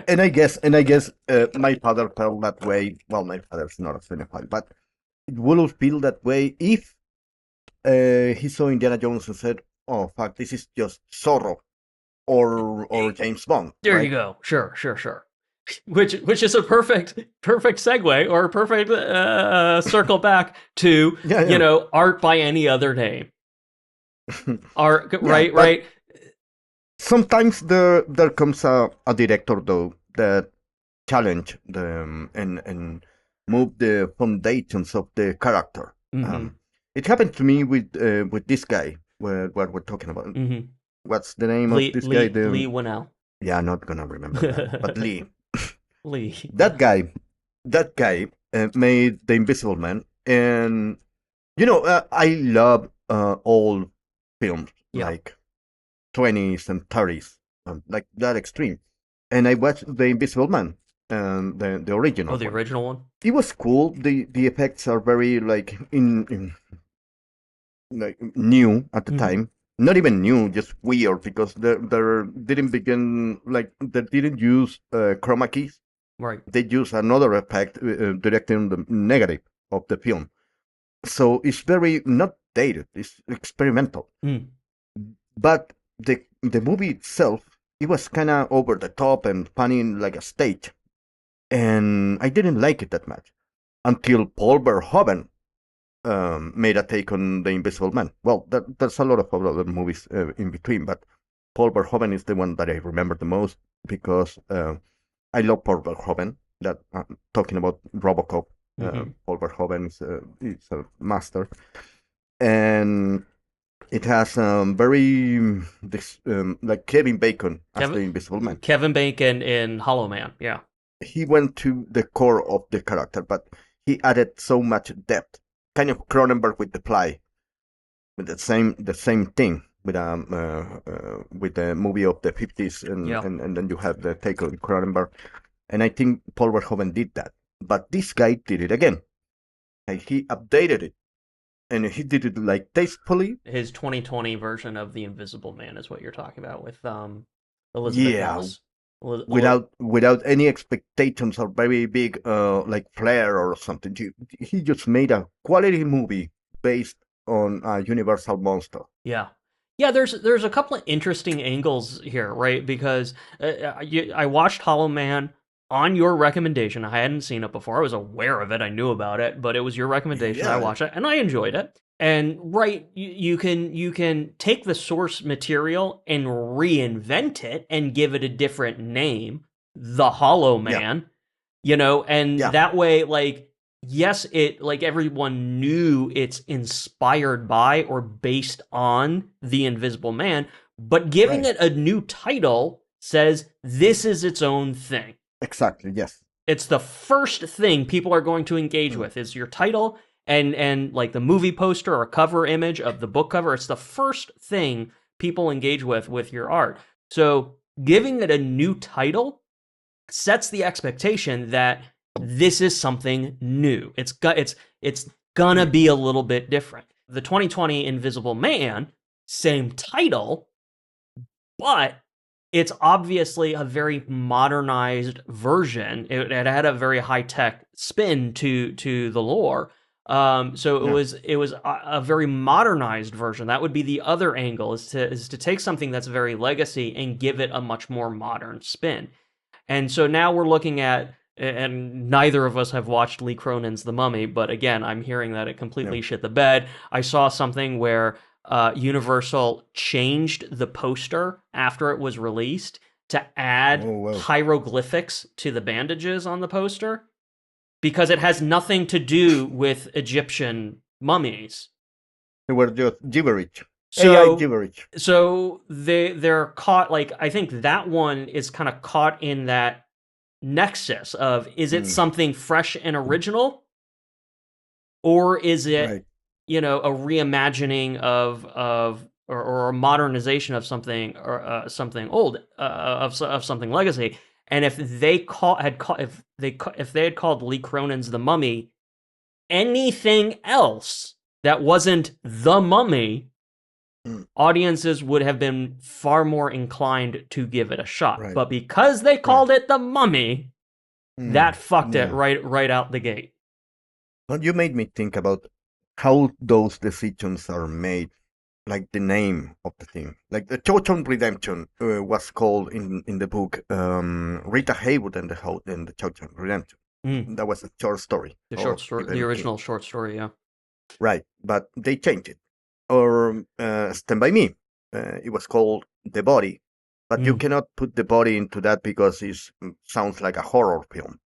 too. I guess my father felt that way. Well, my father's not a cinephile, but it would have feel that way if he saw Indiana Jones and said, "Oh fuck, this is just Zorro or James Bond," There you right? go. Sure. Which is a perfect segue or a perfect circle back to Yeah, yeah, art by any other name. Art, yeah. But right. sometimes there comes a director though that challenge the and move the foundations of the character. Mm-hmm. It happened to me with this guy. What we're talking about. Mm-hmm. What's the name of this guy? Leigh Whannell. Yeah, I'm not gonna remember that. But Lee, Leigh. that guy, made the Invisible Man, and I love old films Yeah. like 20s and 30s, like that extreme. And I watched The Invisible Man, the Oh, original the one. original one. It was cool. The effects are very like in like new at the Mm-hmm. time. Not even new, just weird because they didn't begin like they didn't use chroma keys. Right. They use another effect directing the negative of the film. So it's very not dated. It's experimental. Mm. But the movie itself, it was kind of over the top and funny like a stage, and I didn't like it that much until Paul Verhoeven made a take on The Invisible Man. Well, there's a lot of other movies in between, but Paul Verhoeven is the one that I remember the most because I love Paul Verhoeven. That talking about Robocop, Mm-hmm. Paul Verhoeven is a master, and it has very this like Kevin Bacon as the Invisible Man. Kevin Bacon in Hollow Man. Yeah. He went to the core of the character, but he added so much depth, kind of Cronenberg with the Fly, with the same thing with the movie of the 50s, Yeah. and then you have the take on Cronenberg, and I think Paul Verhoeven did that, but this guy did it again, and he updated it, and he did it like tastefully. His 2020 version of The Invisible Man is what you're talking about with Elizabeth Yeah, Moss. without any expectations or very big like flair or something. He just made a quality movie based on a universal monster. Yeah. Yeah, there's a couple of interesting angles here, right? Because I watched Hollow Man on your recommendation. I hadn't seen it before. I was aware of it. I knew about it, but it was your recommendation. I Yeah, watched it and I enjoyed it. And right, you can take the source material and reinvent it and give it a different name, The Hollow yeah, Man, and yeah, that way, like, yes, it, like, everyone knew it's inspired by or based on the Invisible Man, but giving right. it a new title says this is its own thing. Exactly, yes. It's the first thing people are going to engage Mm. with is your title and like the movie poster or cover image of the book cover. It's the first thing people engage with your art. So giving it a new title sets the expectation that this is something new. It's gonna Mm. be a little bit different. The 2020 Invisible Man, same title, but it's obviously a very modernized version. It had a very high tech spin to the lore. So it Yeah, was it was a very modernized version. That would be the other angle is to take something that's very legacy and give it a much more modern spin. And so now we're looking at, and neither of us have watched Lee Cronin's The Mummy, but again, I'm hearing that it yeah. completely shit the bed. I saw something where Universal changed the poster after it was released to add Oh, well. hieroglyphics to the bandages on the poster because it has nothing to do with Egyptian mummies. They were just gibberish. AI So gibberish. they're caught, like, I think that one is kind of caught in that nexus of, is it Mm. something fresh and original, or is it, Right. a reimagining or a modernization of something, or something old, of something legacy. And if they if they had called Lee Cronin's The Mummy anything else that wasn't The Mummy, Mm. audiences would have been far more inclined to give it a shot. Right. But because they Right. called it The Mummy, that Mm. fucked it Yeah. right out the gate. Well, you made me think about how those decisions are made, like the name of the thing. Like the Chowchon Redemption was called in the book Rita Hayworth and the Chowchon Redemption. Mm, That was a short story the short of story, the Stephen King. original short story, yeah. Right, but they changed it. Or Stand By Me. It was called The Body, but you Mm. cannot put the body into that because it sounds like a horror film.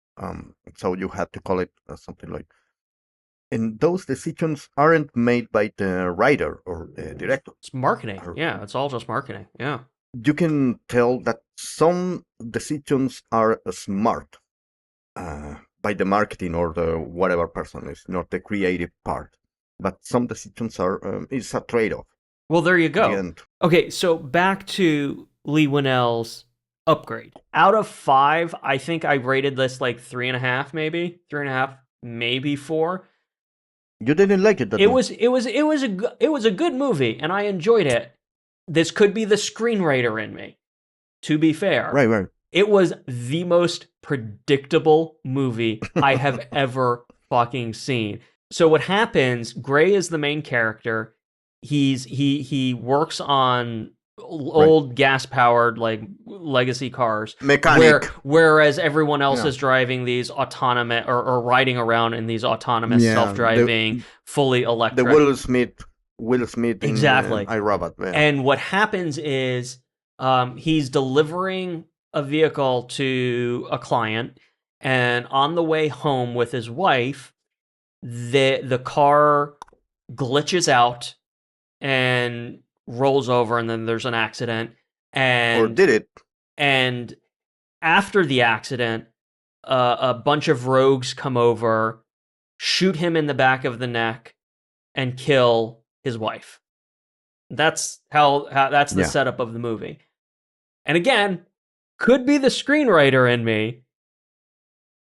So you have to call it something like. And those decisions aren't made by the writer or the director. It's marketing. Are- Yeah, it's all just marketing. Yeah. You can tell that some decisions are smart by the marketing or the whatever person is, not the creative part. But some decisions are it's a trade-off Well, there you at the go. end. Okay, so back to Leigh Whannell's Upgrade. Out of 5, I think I rated this like 3.5, maybe 3.5, maybe 4. You didn't like it that It much, was it was it was it was a good movie, and I enjoyed it. This could be the screenwriter in me. To be fair, right? Right. it was the most predictable movie I have ever fucking seen. So what happens, Gray is the main character. He works on Right. old gas powered, like, legacy cars, Mechanic. whereas everyone else Yeah. is driving these autonomous, or riding around in these autonomous Yeah. self-driving fully The electric. Will Smith in Exactly. iRobot. Yeah. And what happens is, he's delivering a vehicle to a client, and on the way home with his wife, the car glitches out and rolls over, and then there's an accident. Or And did it? and after the accident, a bunch of rogues come over, shoot him in the back of the neck, and kill his wife. That's how that's the Yeah. setup of the movie. And again, could be the screenwriter in me,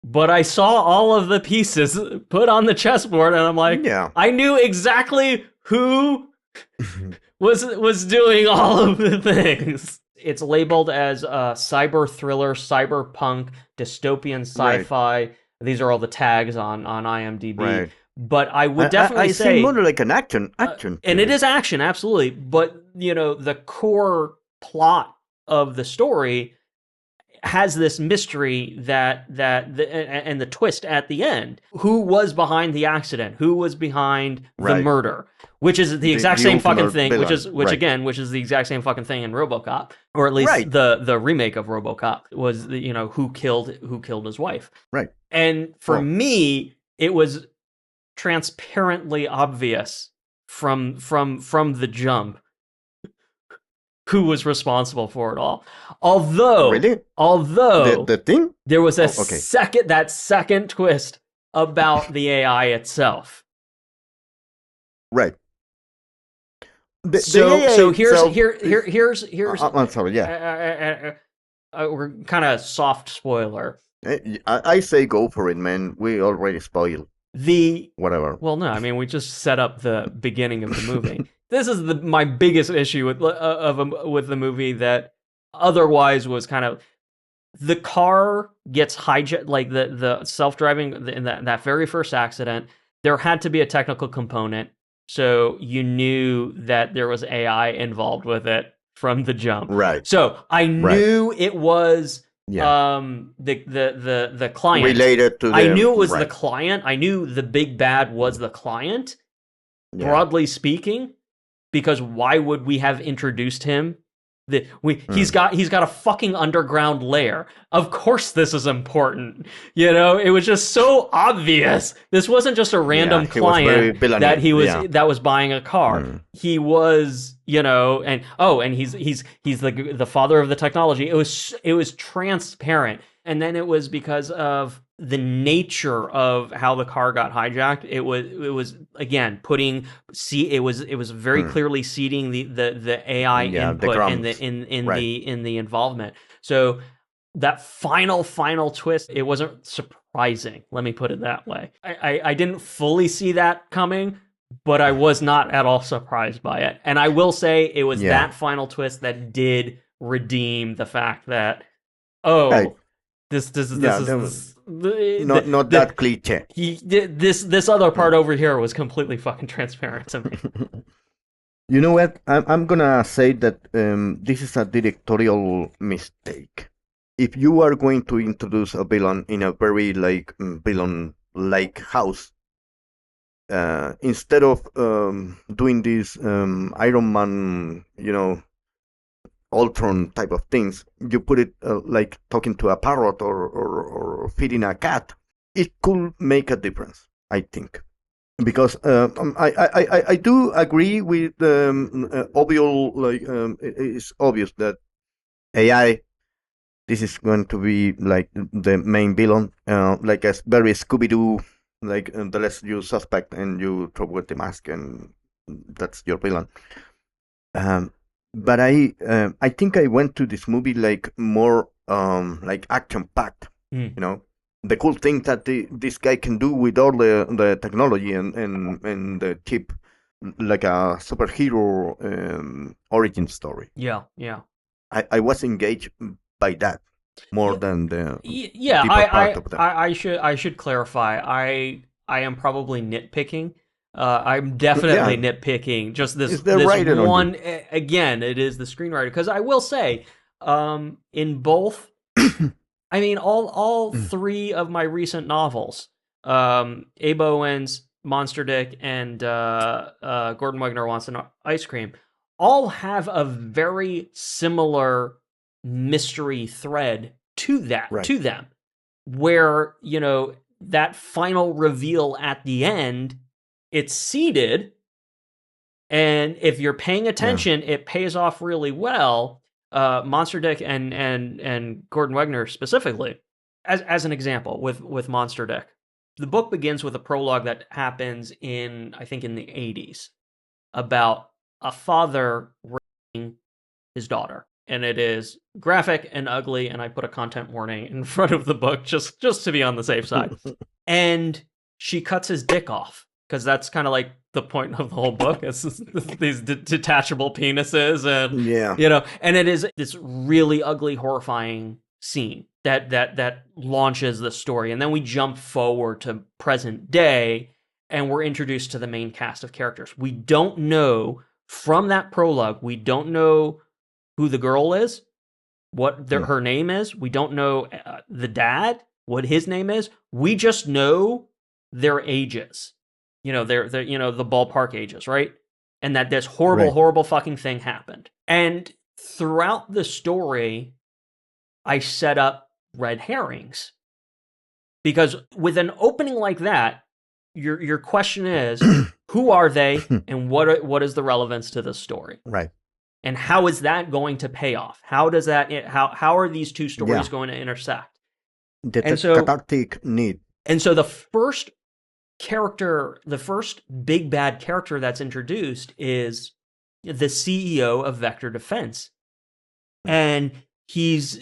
but I saw all of the pieces put on the chessboard, and I'm like, Yeah. I knew exactly who was doing all of the things. It's labeled as cyber thriller, cyberpunk, dystopian Right. sci-fi. These are all the tags on IMDb. Right. But I would I definitely think more say, like an action and it film. is action, absolutely. But the core plot of the story has this mystery and the twist at the end. Who was behind the accident? Who was behind the Right. murder? Which is the exact The same fucking ultimate thing. villain. Right. Which is the exact same fucking thing in RoboCop, or at least Right. the remake of RoboCop was who killed his wife. Right. And for Well, me, it was transparently obvious from the jump who was responsible for it all. Although, really? although The thing? there was Oh, okay. that second twist about the AI itself. Right. The So AI so here's itself here here is. here's I'm sorry. Yeah. we're kind of soft spoiler. I say go for it, man. We already spoiled The whatever. Well, no, I mean we just set up the beginning of the movie. This is my biggest issue with the movie that otherwise was kind of the car gets hijacked, like the self-driving in that very first accident. There had to be a technical component, so you knew that there was AI involved with it from the jump. Right. So I Right. knew it was Yeah. the client. Related to I the knew it was the right. client. I knew the big bad was the client, Yeah. broadly speaking, because why would we have introduced him? He's got a fucking underground lair. Of course this is important. It was just so obvious. This wasn't just a Yeah. random He was very client villainy. Yeah. that was buying a car. He was, and he's the father of the technology. It was transparent. And then it was because of the nature of how the car got hijacked. It was again it was very clearly seeding the AI Yeah. The input and crumbs. Right. in the involvement. So that final twist, it wasn't surprising. Let me put it that way. I didn't fully see that coming, but I was not at all surprised by it. And I will say it was Yeah. that final twist that did redeem the fact that Right. this is Yeah. Not that cliche. this other part over here was completely fucking transparent to me. You know what? I'm gonna say that this is a directorial mistake. If you are going to introduce a villain in a very villain-like house, instead of doing this Iron Man, Ultron type of things, you put it like talking to a parrot or feeding a cat. It could make a difference, I think. Because I do agree with obvious, it's obvious that AI, this is going to be like the main villain, like a very Scooby-Doo, like the less you suspect and you throw with the mask and that's your villain. But I think I went to this movie like more like action packed, the cool thing that this guy can do with all the technology and the chip, like a superhero origin story. Yeah. I was engaged by that more than the Yeah, deeper part of that. I should clarify. I am probably nitpicking. I'm definitely nitpicking. Just Is this the writer one again. It is the screenwriter, because I will say, in both, I mean, all three of my recent novels, Abe Owens, Monster Dick, and Gordon Wagner Wants an Ice Cream, all have a very similar mystery thread to them, where that final reveal at the end, it's seeded, and if you're paying attention, it pays off really well. Monster Dick and Gordon Wagner specifically, as an example, with Monster Dick, the book begins with a prologue that happens in, I think, in the 80s, about a father raising his daughter, and it is graphic and ugly, and I put a content warning in front of the book just to be on the safe side. And she cuts his dick off, because that's kind of like the point of the whole book. It's these detachable penises, and and it is this really ugly, horrifying scene that launches the story. And then we jump forward to present day, and we're introduced to the main cast of characters. We don't know from that prologue, we don't know who the girl is, what her name is. We don't know the dad, what his name is. We just know their ages. They're the ballpark ages, right? And that this horrible, horrible fucking thing happened. And throughout the story, I set up red herrings. Because with an opening like that, your question is, who are they and what is the relevance to the story? Right. And how is that going to pay off? How are these two stories going to intersect? The cathartic need. And so the first big bad character that's introduced is the CEO of Vector Defense. And he's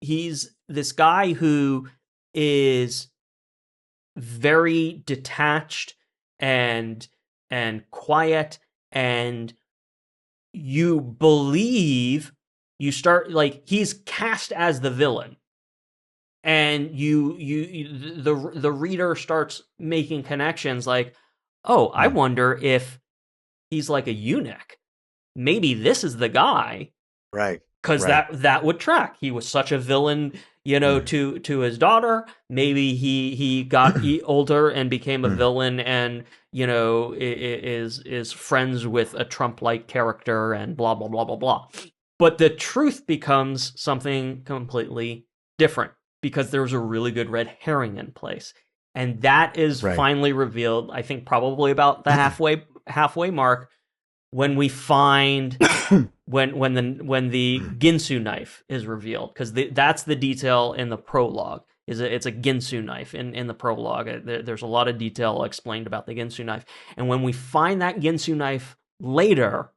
this guy who is very detached and quiet, and you start, like, he's cast as the villain, and the reader starts making connections like, oh, I wonder if he's like a eunuch. Maybe this is the guy. Right. Because that would track. He was such a villain, to his daughter. Maybe he got older and became a villain, and is friends with a Trump-like character, and blah blah blah blah blah. But the truth becomes something completely different, because there's a really good red herring in place, and that is finally revealed. I think probably about the halfway mark, when we find when the Ginsu knife is revealed, because that's the detail in the prologue. It's a Ginsu knife in the prologue. There's a lot of detail explained about the Ginsu knife, and when we find that Ginsu knife later,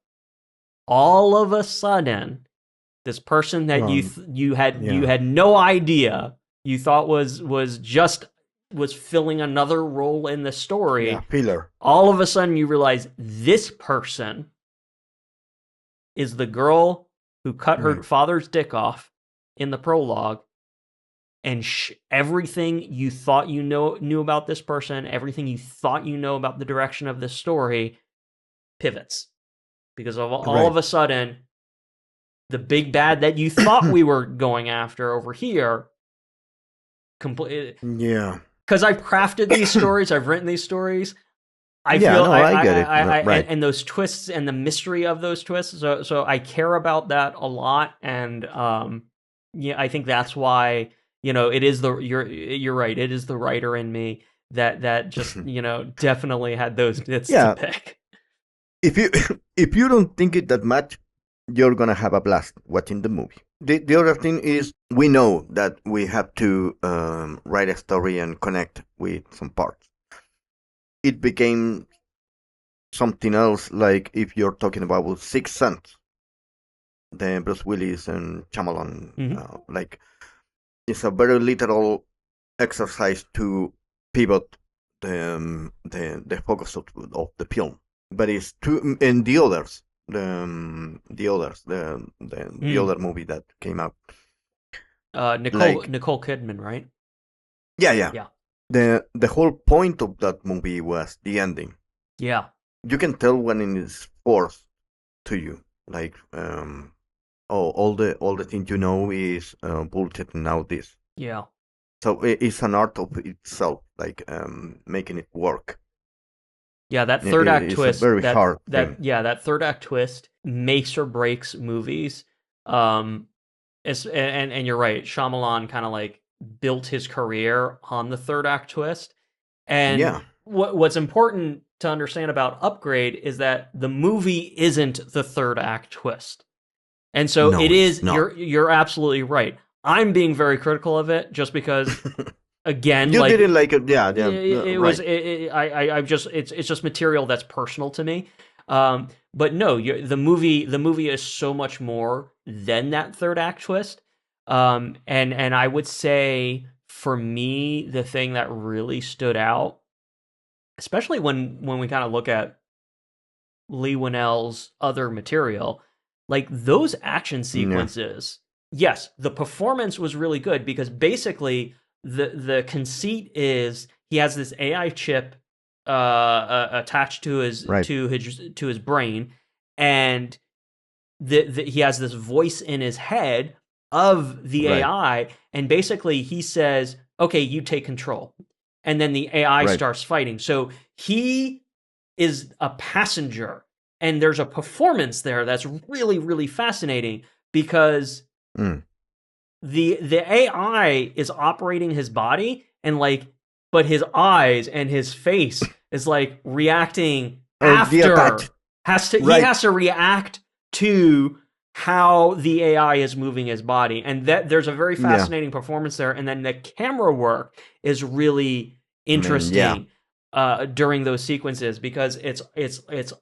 all of a sudden, this person that you had no idea, you thought was filling another role in the story. Filler. All of a sudden, you realize this person is the girl who cut her father's dick off in the prologue, and everything you thought you knew about this person, everything you thought you know about the direction of this story, pivots, because all of a sudden, the big bad that you thought we were going after over here, because I've crafted these stories, I've written these stories. I get it. And those twists and the mystery of those twists. So I care about that a lot, and I think that's why it is you're right. It is the writer in me that just definitely had those bits to pick. If you don't think it that much, you're gonna have a blast watching the movie. The other thing is, we know that we have to write a story and connect with some parts. It became something else, like if you're talking about Sixth Sense, the Bruce Willis and Shyamalan, like, it's a very literal exercise to pivot the focus of the film. But it's true, and the other movie that came out, Nicole Kidman, right? Yeah. The whole point of that movie was the ending. Yeah. You can tell when it is forced to you. Like, all the things is bullshit, and now this. Yeah. So it's an art of itself, like making it work. Yeah, that third act it's twist. A very hard thing. That third act twist makes or breaks movies. And you're right. Shyamalan kind of like built his career on the third act twist. And what's important to understand about Upgrade is that the movie isn't the third act twist. And so it is. You're absolutely right. I'm being very critical of it just because, again, you didn't like it. It's just material that's personal to me. But no, the movie is so much more than that third act twist. And I would say, for me, the thing that really stood out, especially when we kind of look at Leigh Whannell's other material, like those action sequences. Yes, the performance was really good, because basically the conceit is he has this AI chip attached to his Right. to his to his brain, and he has this voice in his head of the Right. AI, and basically he says, "Okay, you take control," and then the AI Right. starts fighting. So he is a passenger, and there's a performance there that's really really fascinating because Mm. the AI is operating his body and like, but his eyes and his face is like reacting The after, attach. he Right. has to react to how the AI is moving his body, and that there's a very Yeah. fascinating performance there, and then the camera work is really Man. Yeah. interesting during those sequences because it's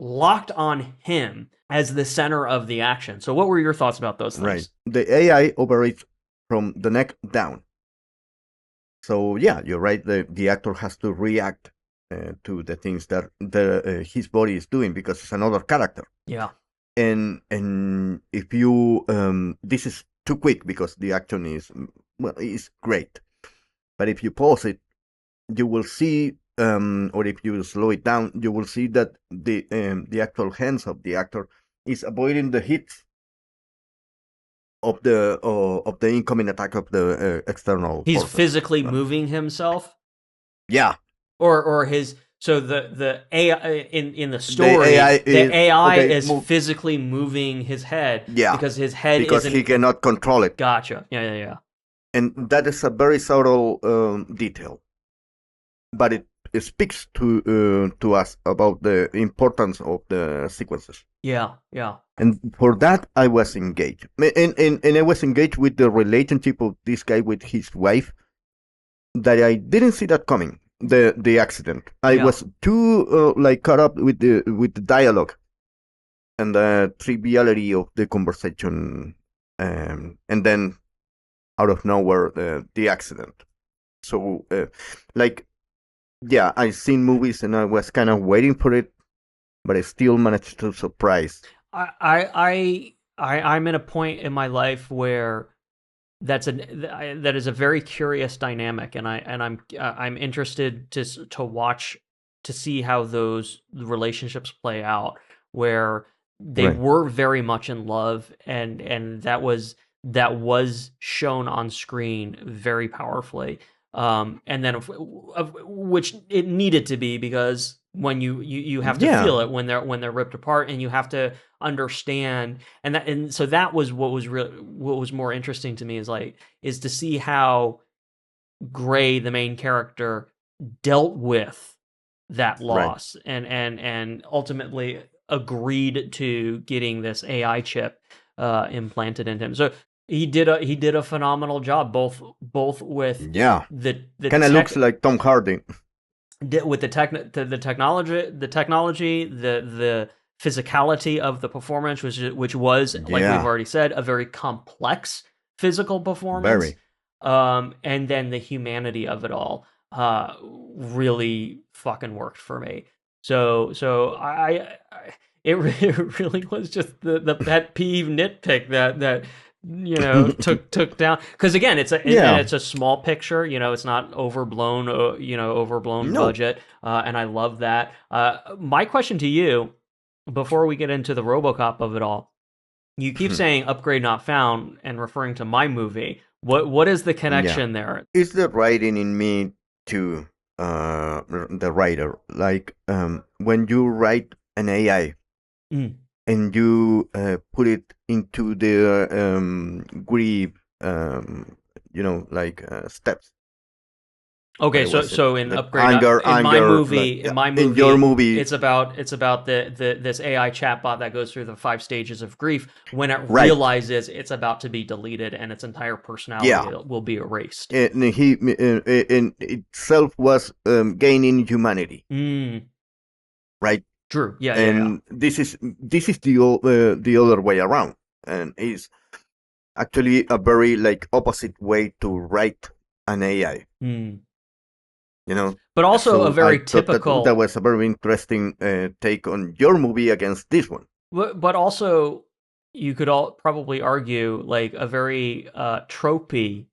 locked on him as the center of the action. So what were your thoughts about those Right. things? The AI operates from the neck down. So yeah, you're right. The actor has to react to the things that his body is doing because it's another character. Yeah. And if you this is too quick because the action is well is great, but if you pause it, you will see or if you slow it down, you will see that the actual hands of the actor is avoiding the hits of the incoming attack of the external He's forces. physically moving himself, Yeah, or his. So the AI in the the AI story, the is AI okay. is physically moving his head Yeah, because his head because he isn't. cannot control it, Gotcha. Yeah. and that is a very subtle detail, but it speaks to us about the importance of the sequences. Yeah. And for that, I was engaged, and I was engaged with the relationship of this guy with his wife that I didn't see that coming. The accident. I Yeah. was too like caught up with the dialogue and the triviality of the conversation, and then out of nowhere the accident. So like yeah, I seen movies and I was kind of waiting for it, but I still managed to surprise. I'm in a point in my life where that is a very curious dynamic, and I'm interested to watch to see how those relationships play out, where they Right. were very much in love, and that was shown on screen very powerfully, and then of which it needed to be because when you have to Yeah. feel it when they're ripped apart, and you have to understand, and so that was what was more interesting to me is to see how Gray, the main character, dealt with that Right. loss, and ultimately agreed to getting this AI chip implanted in him. So he did a phenomenal job, both with Yeah. the Kind of tech looks like Tom Hardy. with the technology, the physicality of the performance, which was, like we've Yeah. already said, a very complex physical performance, Very. and then the humanity of it all really fucking worked for me. So it it really was just the pet peeve nitpick that took down, because again and Yeah. it's a small picture, it's not overblown, overblown No. budget, and I love that. My question to you before we get into the RoboCop of it all: you keep saying upgrade not found and referring to my movie. What is the Yeah. connection there? It's the writing in me to the writer. Like when you write an AI Mm. and you put it into the grid, like steps. Okay, What was it? so in Like upgrade not anger, like in my in your movie, movie, it's about the this AI chatbot that goes through the 5 stages of grief when it right? realizes it's about to be deleted and its entire personality Yeah, will be erased. and he in itself was gaining humanity, Mm, right? true. Yeah. And this is the other way around, and is actually a very like opposite way to write an AI. Mm. You know, But also a so I very thought that typical, was a very interesting take on your movie against this one. but also you could all probably argue like a very tropey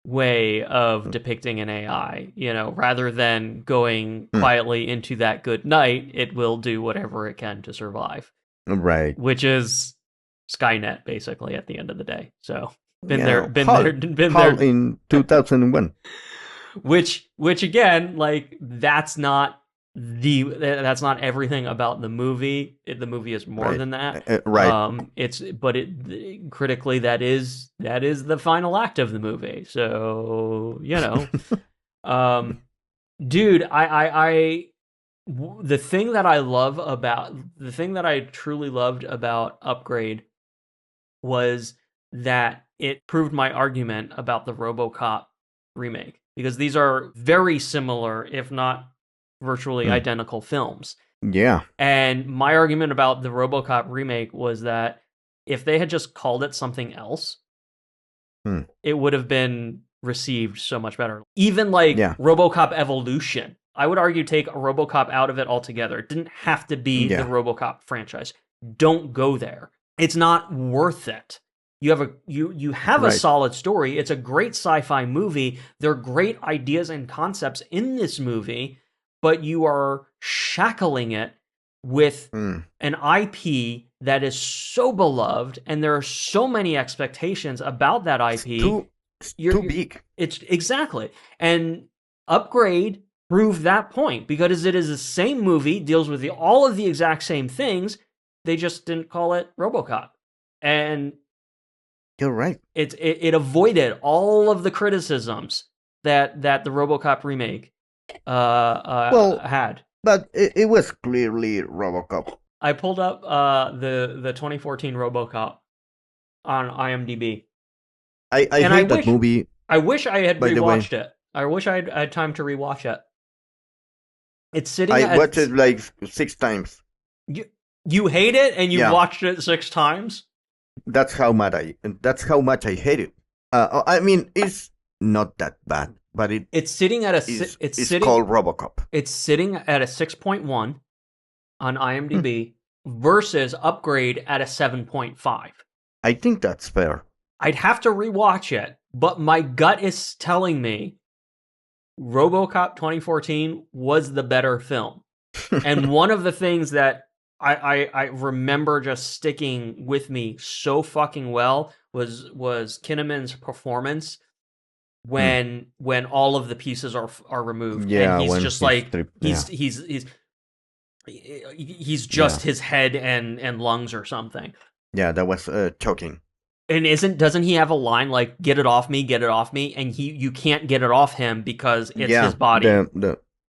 way of depicting an AI. Rather than going quietly into that good night, it will do whatever it can to survive, Right. which is Skynet basically at the end of the day. So been there, Yeah. been Hall. there, been Hall there. in 2001. Which again, like that's not everything about the movie. The movie is more Right. than that. Right. Critically, that is the final act of the movie. So um, dude, the thing that I truly loved about Upgrade was that it proved my argument about the Robocop remake, because these are very similar, if not virtually identical films. Yeah. And my argument about the Robocop remake was that if they had just called it something else, it would have been received so much better. Even like Yeah. Robocop Evolution, I would argue take Robocop out of it altogether. It didn't have to be the Robocop franchise. Don't go there. It's not worth it. You have a solid story. It's a great sci-fi movie. There are great ideas and concepts in this movie, but you are shackling it with an IP that is so beloved, and there are so many expectations about that IP. It's too big. It's exactly. And Upgrade proved that point, because it is the same movie, deals with all of the exact same things. They just didn't call it RoboCop. And you're right. It avoided all of the criticisms that the RoboCop remake had. But it was clearly RoboCop. I pulled up the 2014 RoboCop on IMDb. I hate that movie. I wish I had rewatched it. I wish I had time to rewatch it. It's sitting. I watched it like 6 times. You hate it, and you watched it 6 times. That's how much I hate it. I mean, it's not that bad, but it's sitting at it's called RoboCop. It's sitting at a 6.1 on IMDb versus Upgrade at a 7.5. I think that's fair. I'd have to rewatch it, but my gut is telling me RoboCop 2014 was the better film. And one of the things that I remember just sticking with me so fucking well was Kinnaman's performance when all of the pieces are removed. Yeah, and he's just like he's just his head and lungs or something. Yeah, that was choking. And doesn't he have a line like "Get it off me," and you can't get it off him because it's his body.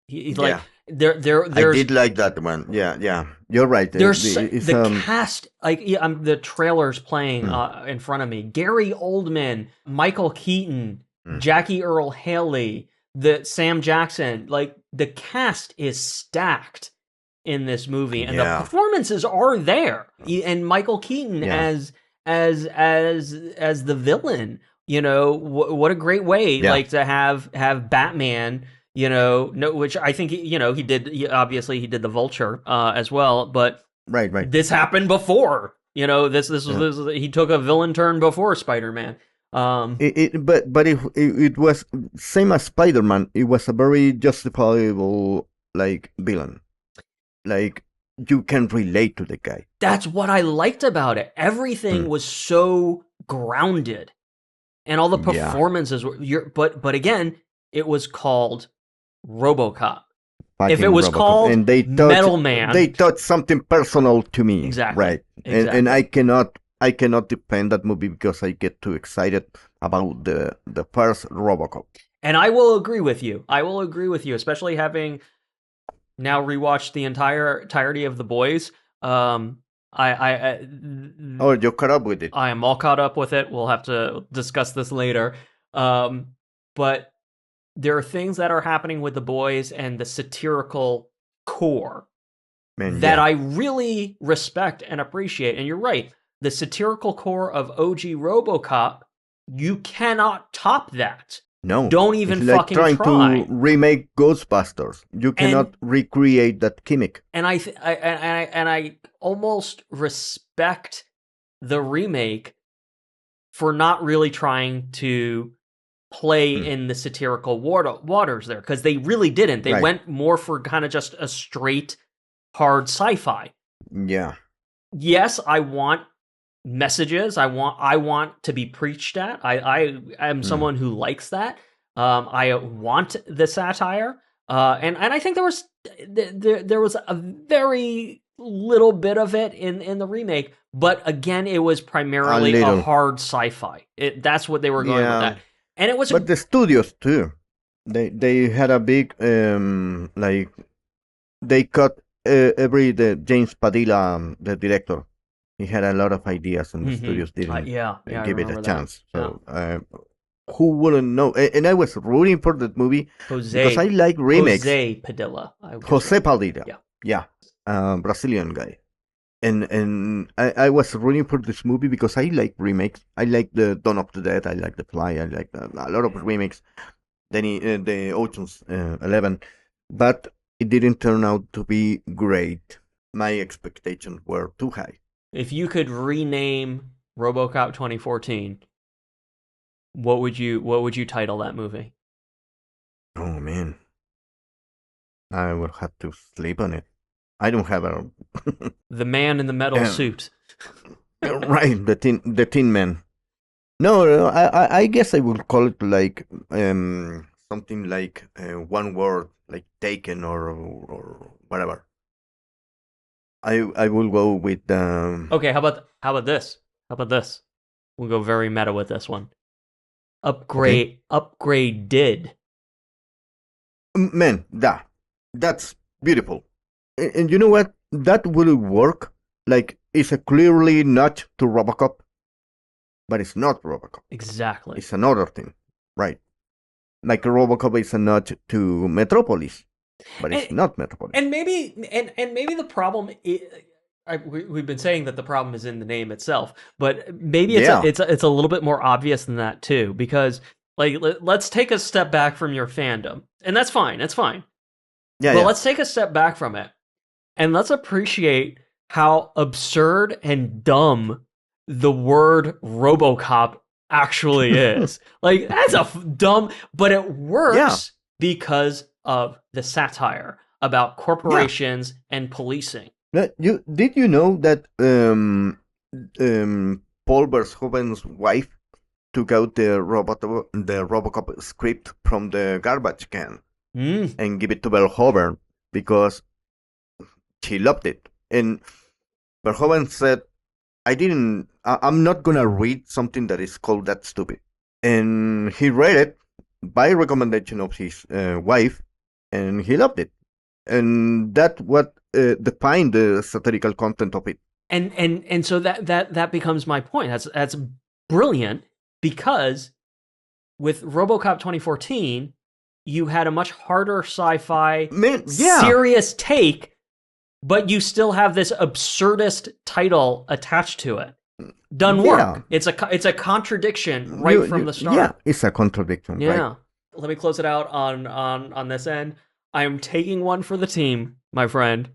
He's like there's I did like that one. Yeah. You're right. There's the cast, like the trailer's playing in front of me. Gary Oldman, Michael Keaton, Jackie Earle Haley, Sam Jackson. Like the cast is stacked in this movie, and the performances are there. And Michael Keaton as the villain. What a great way like to have Batman. Which I think he did. Obviously, he did the Vulture as well. But right. This happened before. This was he took a villain turn before Spider-Man. But it was same as Spider-Man. It was a very justifiable villain. Like you can relate to the guy. That's what I liked about it. Everything was so grounded, and all the performances were. But again, it was called RoboCop. If it was called and Metal Man, they thought something personal to me. Exactly. Right. Exactly. And I cannot defend that movie because I get too excited about the first RoboCop. And I will agree with you. Especially having now rewatched the entirety of The Boys. Oh, you're caught up with it. I am all caught up with it. We'll have to discuss this later. But there are things that are happening with The Boys and the satirical core that I really respect and appreciate. And you're right. The satirical core of OG RoboCop, you cannot top that. No. Don't even it's like fucking trying try. to remake Ghostbusters. You cannot recreate that gimmick. And I almost respect the remake for not really trying to play Hmm. in the satirical waters there, because they really didn't. They Right. went more for kind of just a straight, hard sci-fi. Yeah. Yes, I want messages. I want to be preached at. I am Hmm. someone who likes that. I want the satire. And I think there was a very little bit of it in the remake, but again, it was A primarily a little. hard sci-fi. That's what they were going with Yeah. that, and it was But a the studios too. They had a big like they cut the James Padilla, the director. He had a lot of ideas, and the studios didn't yeah, I give it a remember that. chance. Yeah, So who wouldn't know? And I was rooting for that movie because I like remakes. Jose Padilla. I just Jose want Padilla, yeah. yeah, Brazilian guy. And I was rooting for this movie because I like remakes. I like the Dawn of the Dead. I like The Fly. I like a lot of remakes. Then the Ocean's 11, but it didn't turn out to be great. My expectations were too high. If you could rename RoboCop 2014, what would you title that movie? Oh man, I will have to sleep on it. I don't have a The man in the metal suit. right the Tin Man. No, no, I guess I would call it like something like one word, like taken or whatever. I will go with Okay, how about this? How about this? We'll go very meta with this one. okay. Upgrade did. Man, that's beautiful. And you know what? That will work. Like it's a clearly nudge to Robocop, but it's not Robocop. Exactly. It's another thing, right? Like Robocop is a nudge to Metropolis, but And it's not Metropolis. maybe the problem we've been saying that the problem is in the name itself, but maybe it's Yeah, a little bit more obvious than that too, because like let's take a step back from your fandom, and that's fine. That's fine. yeah, But yeah. let's take a step back from it and let's appreciate how absurd and dumb the word RoboCop actually is. Like that's dumb, but it Yeah, works because of the satire about yeah. corporations and policing. You did you know that Paul Verhoeven's wife took out the Robocop script from the garbage can Mm. and give it to Verhoeven because she loved it. And Verhoeven said, I'm not gonna read something that is called that stupid. And he read it by recommendation of his wife, and he loved it. And that what defined the satirical content of it. And so that becomes my point. That's brilliant because with RoboCop 2014, you had a much harder sci-fi Man, yeah, serious take, but you still have this absurdist title attached to it. Done yeah, work. It's a contradiction right from the yeah, start. it's a contradiction, right? Yeah. Let me close it out on this end. I am taking one for the team, my friend.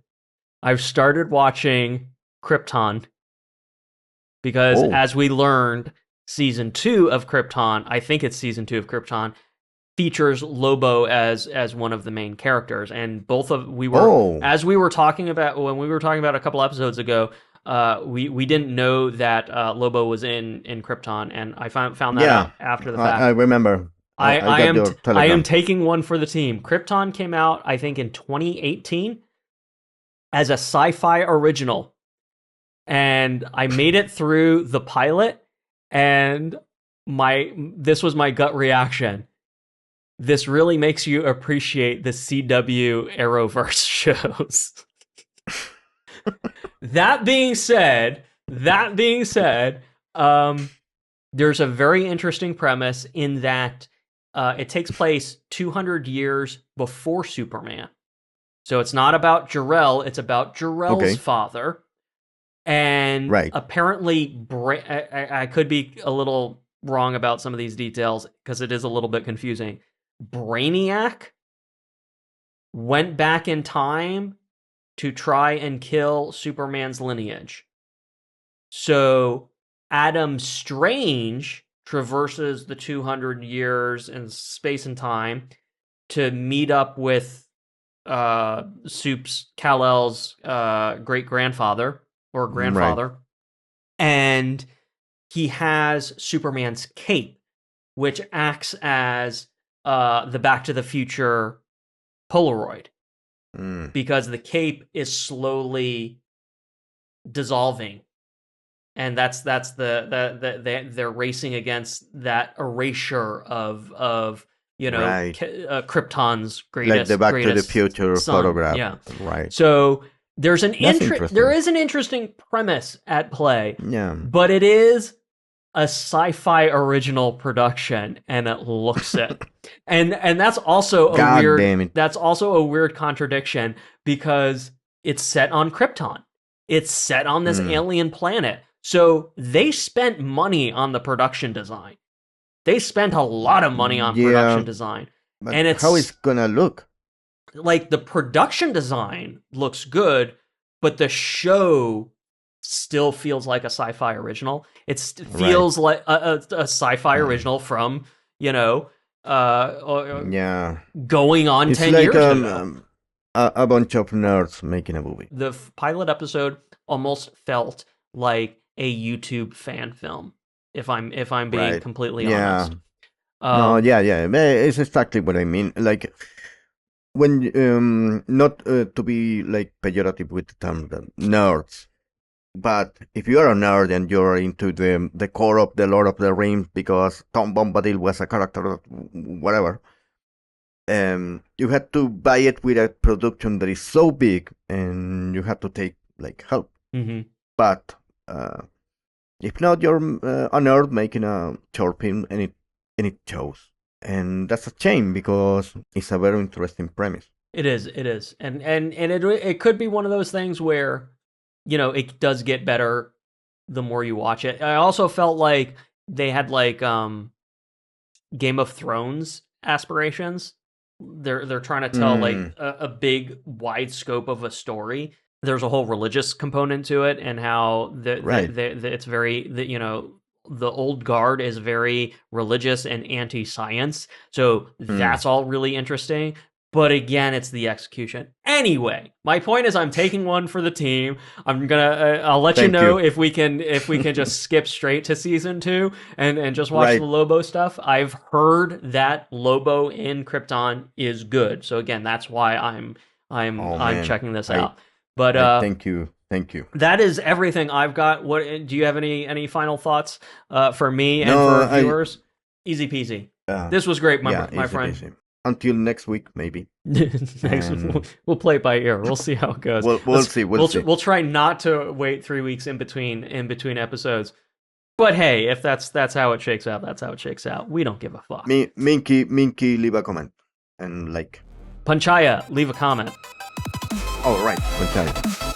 I've started watching Krypton because Oh, as we learned, season 2 of Krypton, I think it's season 2 of Krypton, features Lobo as one of the main characters, and both of we were oh, as we were talking about when we were talking about a couple episodes ago. We didn't know that Lobo was in Krypton, and I found that yeah, out after the I fact. remember. I got your I am telegram. taking one for the team. Krypton came out, I think, in 2018 as a sci-fi original, and I made it through the pilot, and this was my gut reaction. This really makes you appreciate the CW Arrowverse shows. That being said, there's a very interesting premise in that it takes place 200 years before Superman. So it's not about Jor-El, it's about Jor-El's Okay, father. And right. apparently, I could be a little wrong about some of these details because it is a little bit confusing. Brainiac went back in time to try and kill Superman's lineage. So Adam Strange traverses the 200 years in space and time to meet up with Soup's Kal-El's great grandfather or grandfather, and he has Superman's cape, which acts as the Back to the Future Polaroid, because the cape is slowly dissolving, and that's they're racing against that erasure of Krypton's greatest, like the Back to the Future son. photograph. Yeah, right. So there's an there is an interesting premise at play. Yeah, but it is a sci-fi original production, and it looks it. and that's also that's also a weird contradiction, because it's set on Krypton. It's set on this alien planet. So they spent money on the production design. They spent a lot of money on production design. But and it's how it's gonna look? Like, the production design looks good, but the show still feels like a sci-fi original. It feels like a sci-fi original from, going on it's 10 like, years ago. A bunch of nerds making a movie. The pilot episode almost felt like a YouTube fan film, if I'm being completely honest. It's exactly what I mean. Like, when not to be like pejorative with the term nerds, but if you are a nerd and you're into the core of the Lord of the Rings because Tom Bombadil was a character, whatever, you had to buy it with a production that is so big, and you had to take like help. But if not, you're a nerd making a short film, and it shows. And that's a shame, because it's a very interesting premise. It is, and it could be one of those things where, it does get better the more you watch it. I also felt like they had like Game of Thrones aspirations. They're trying to tell like a big wide scope of a story. There's a whole religious component to it, and how it's very the old guard is very religious and anti-science. So that's all really interesting. But again, it's the execution. Anyway, my point is, I'm taking one for the team. I'll let you know if we can just skip straight to season 2 and just watch the Lobo stuff. I've heard that Lobo in Krypton is good. So again, that's why I'm checking this out. But thank you. That is everything I've got. What do you have any final thoughts for me and for viewers? Easy peasy. This was great, my friend. Peasy. Until next week, maybe. We'll play it by ear. We'll see how it goes. We'll see. We'll try not to wait 3 weeks in between episodes. But hey, if that's how it shakes out, that's how it shakes out. We don't give a fuck. Minky, leave a comment and like. PunchPunchaya, leave a comment. Oh, right, PunchPunchaya.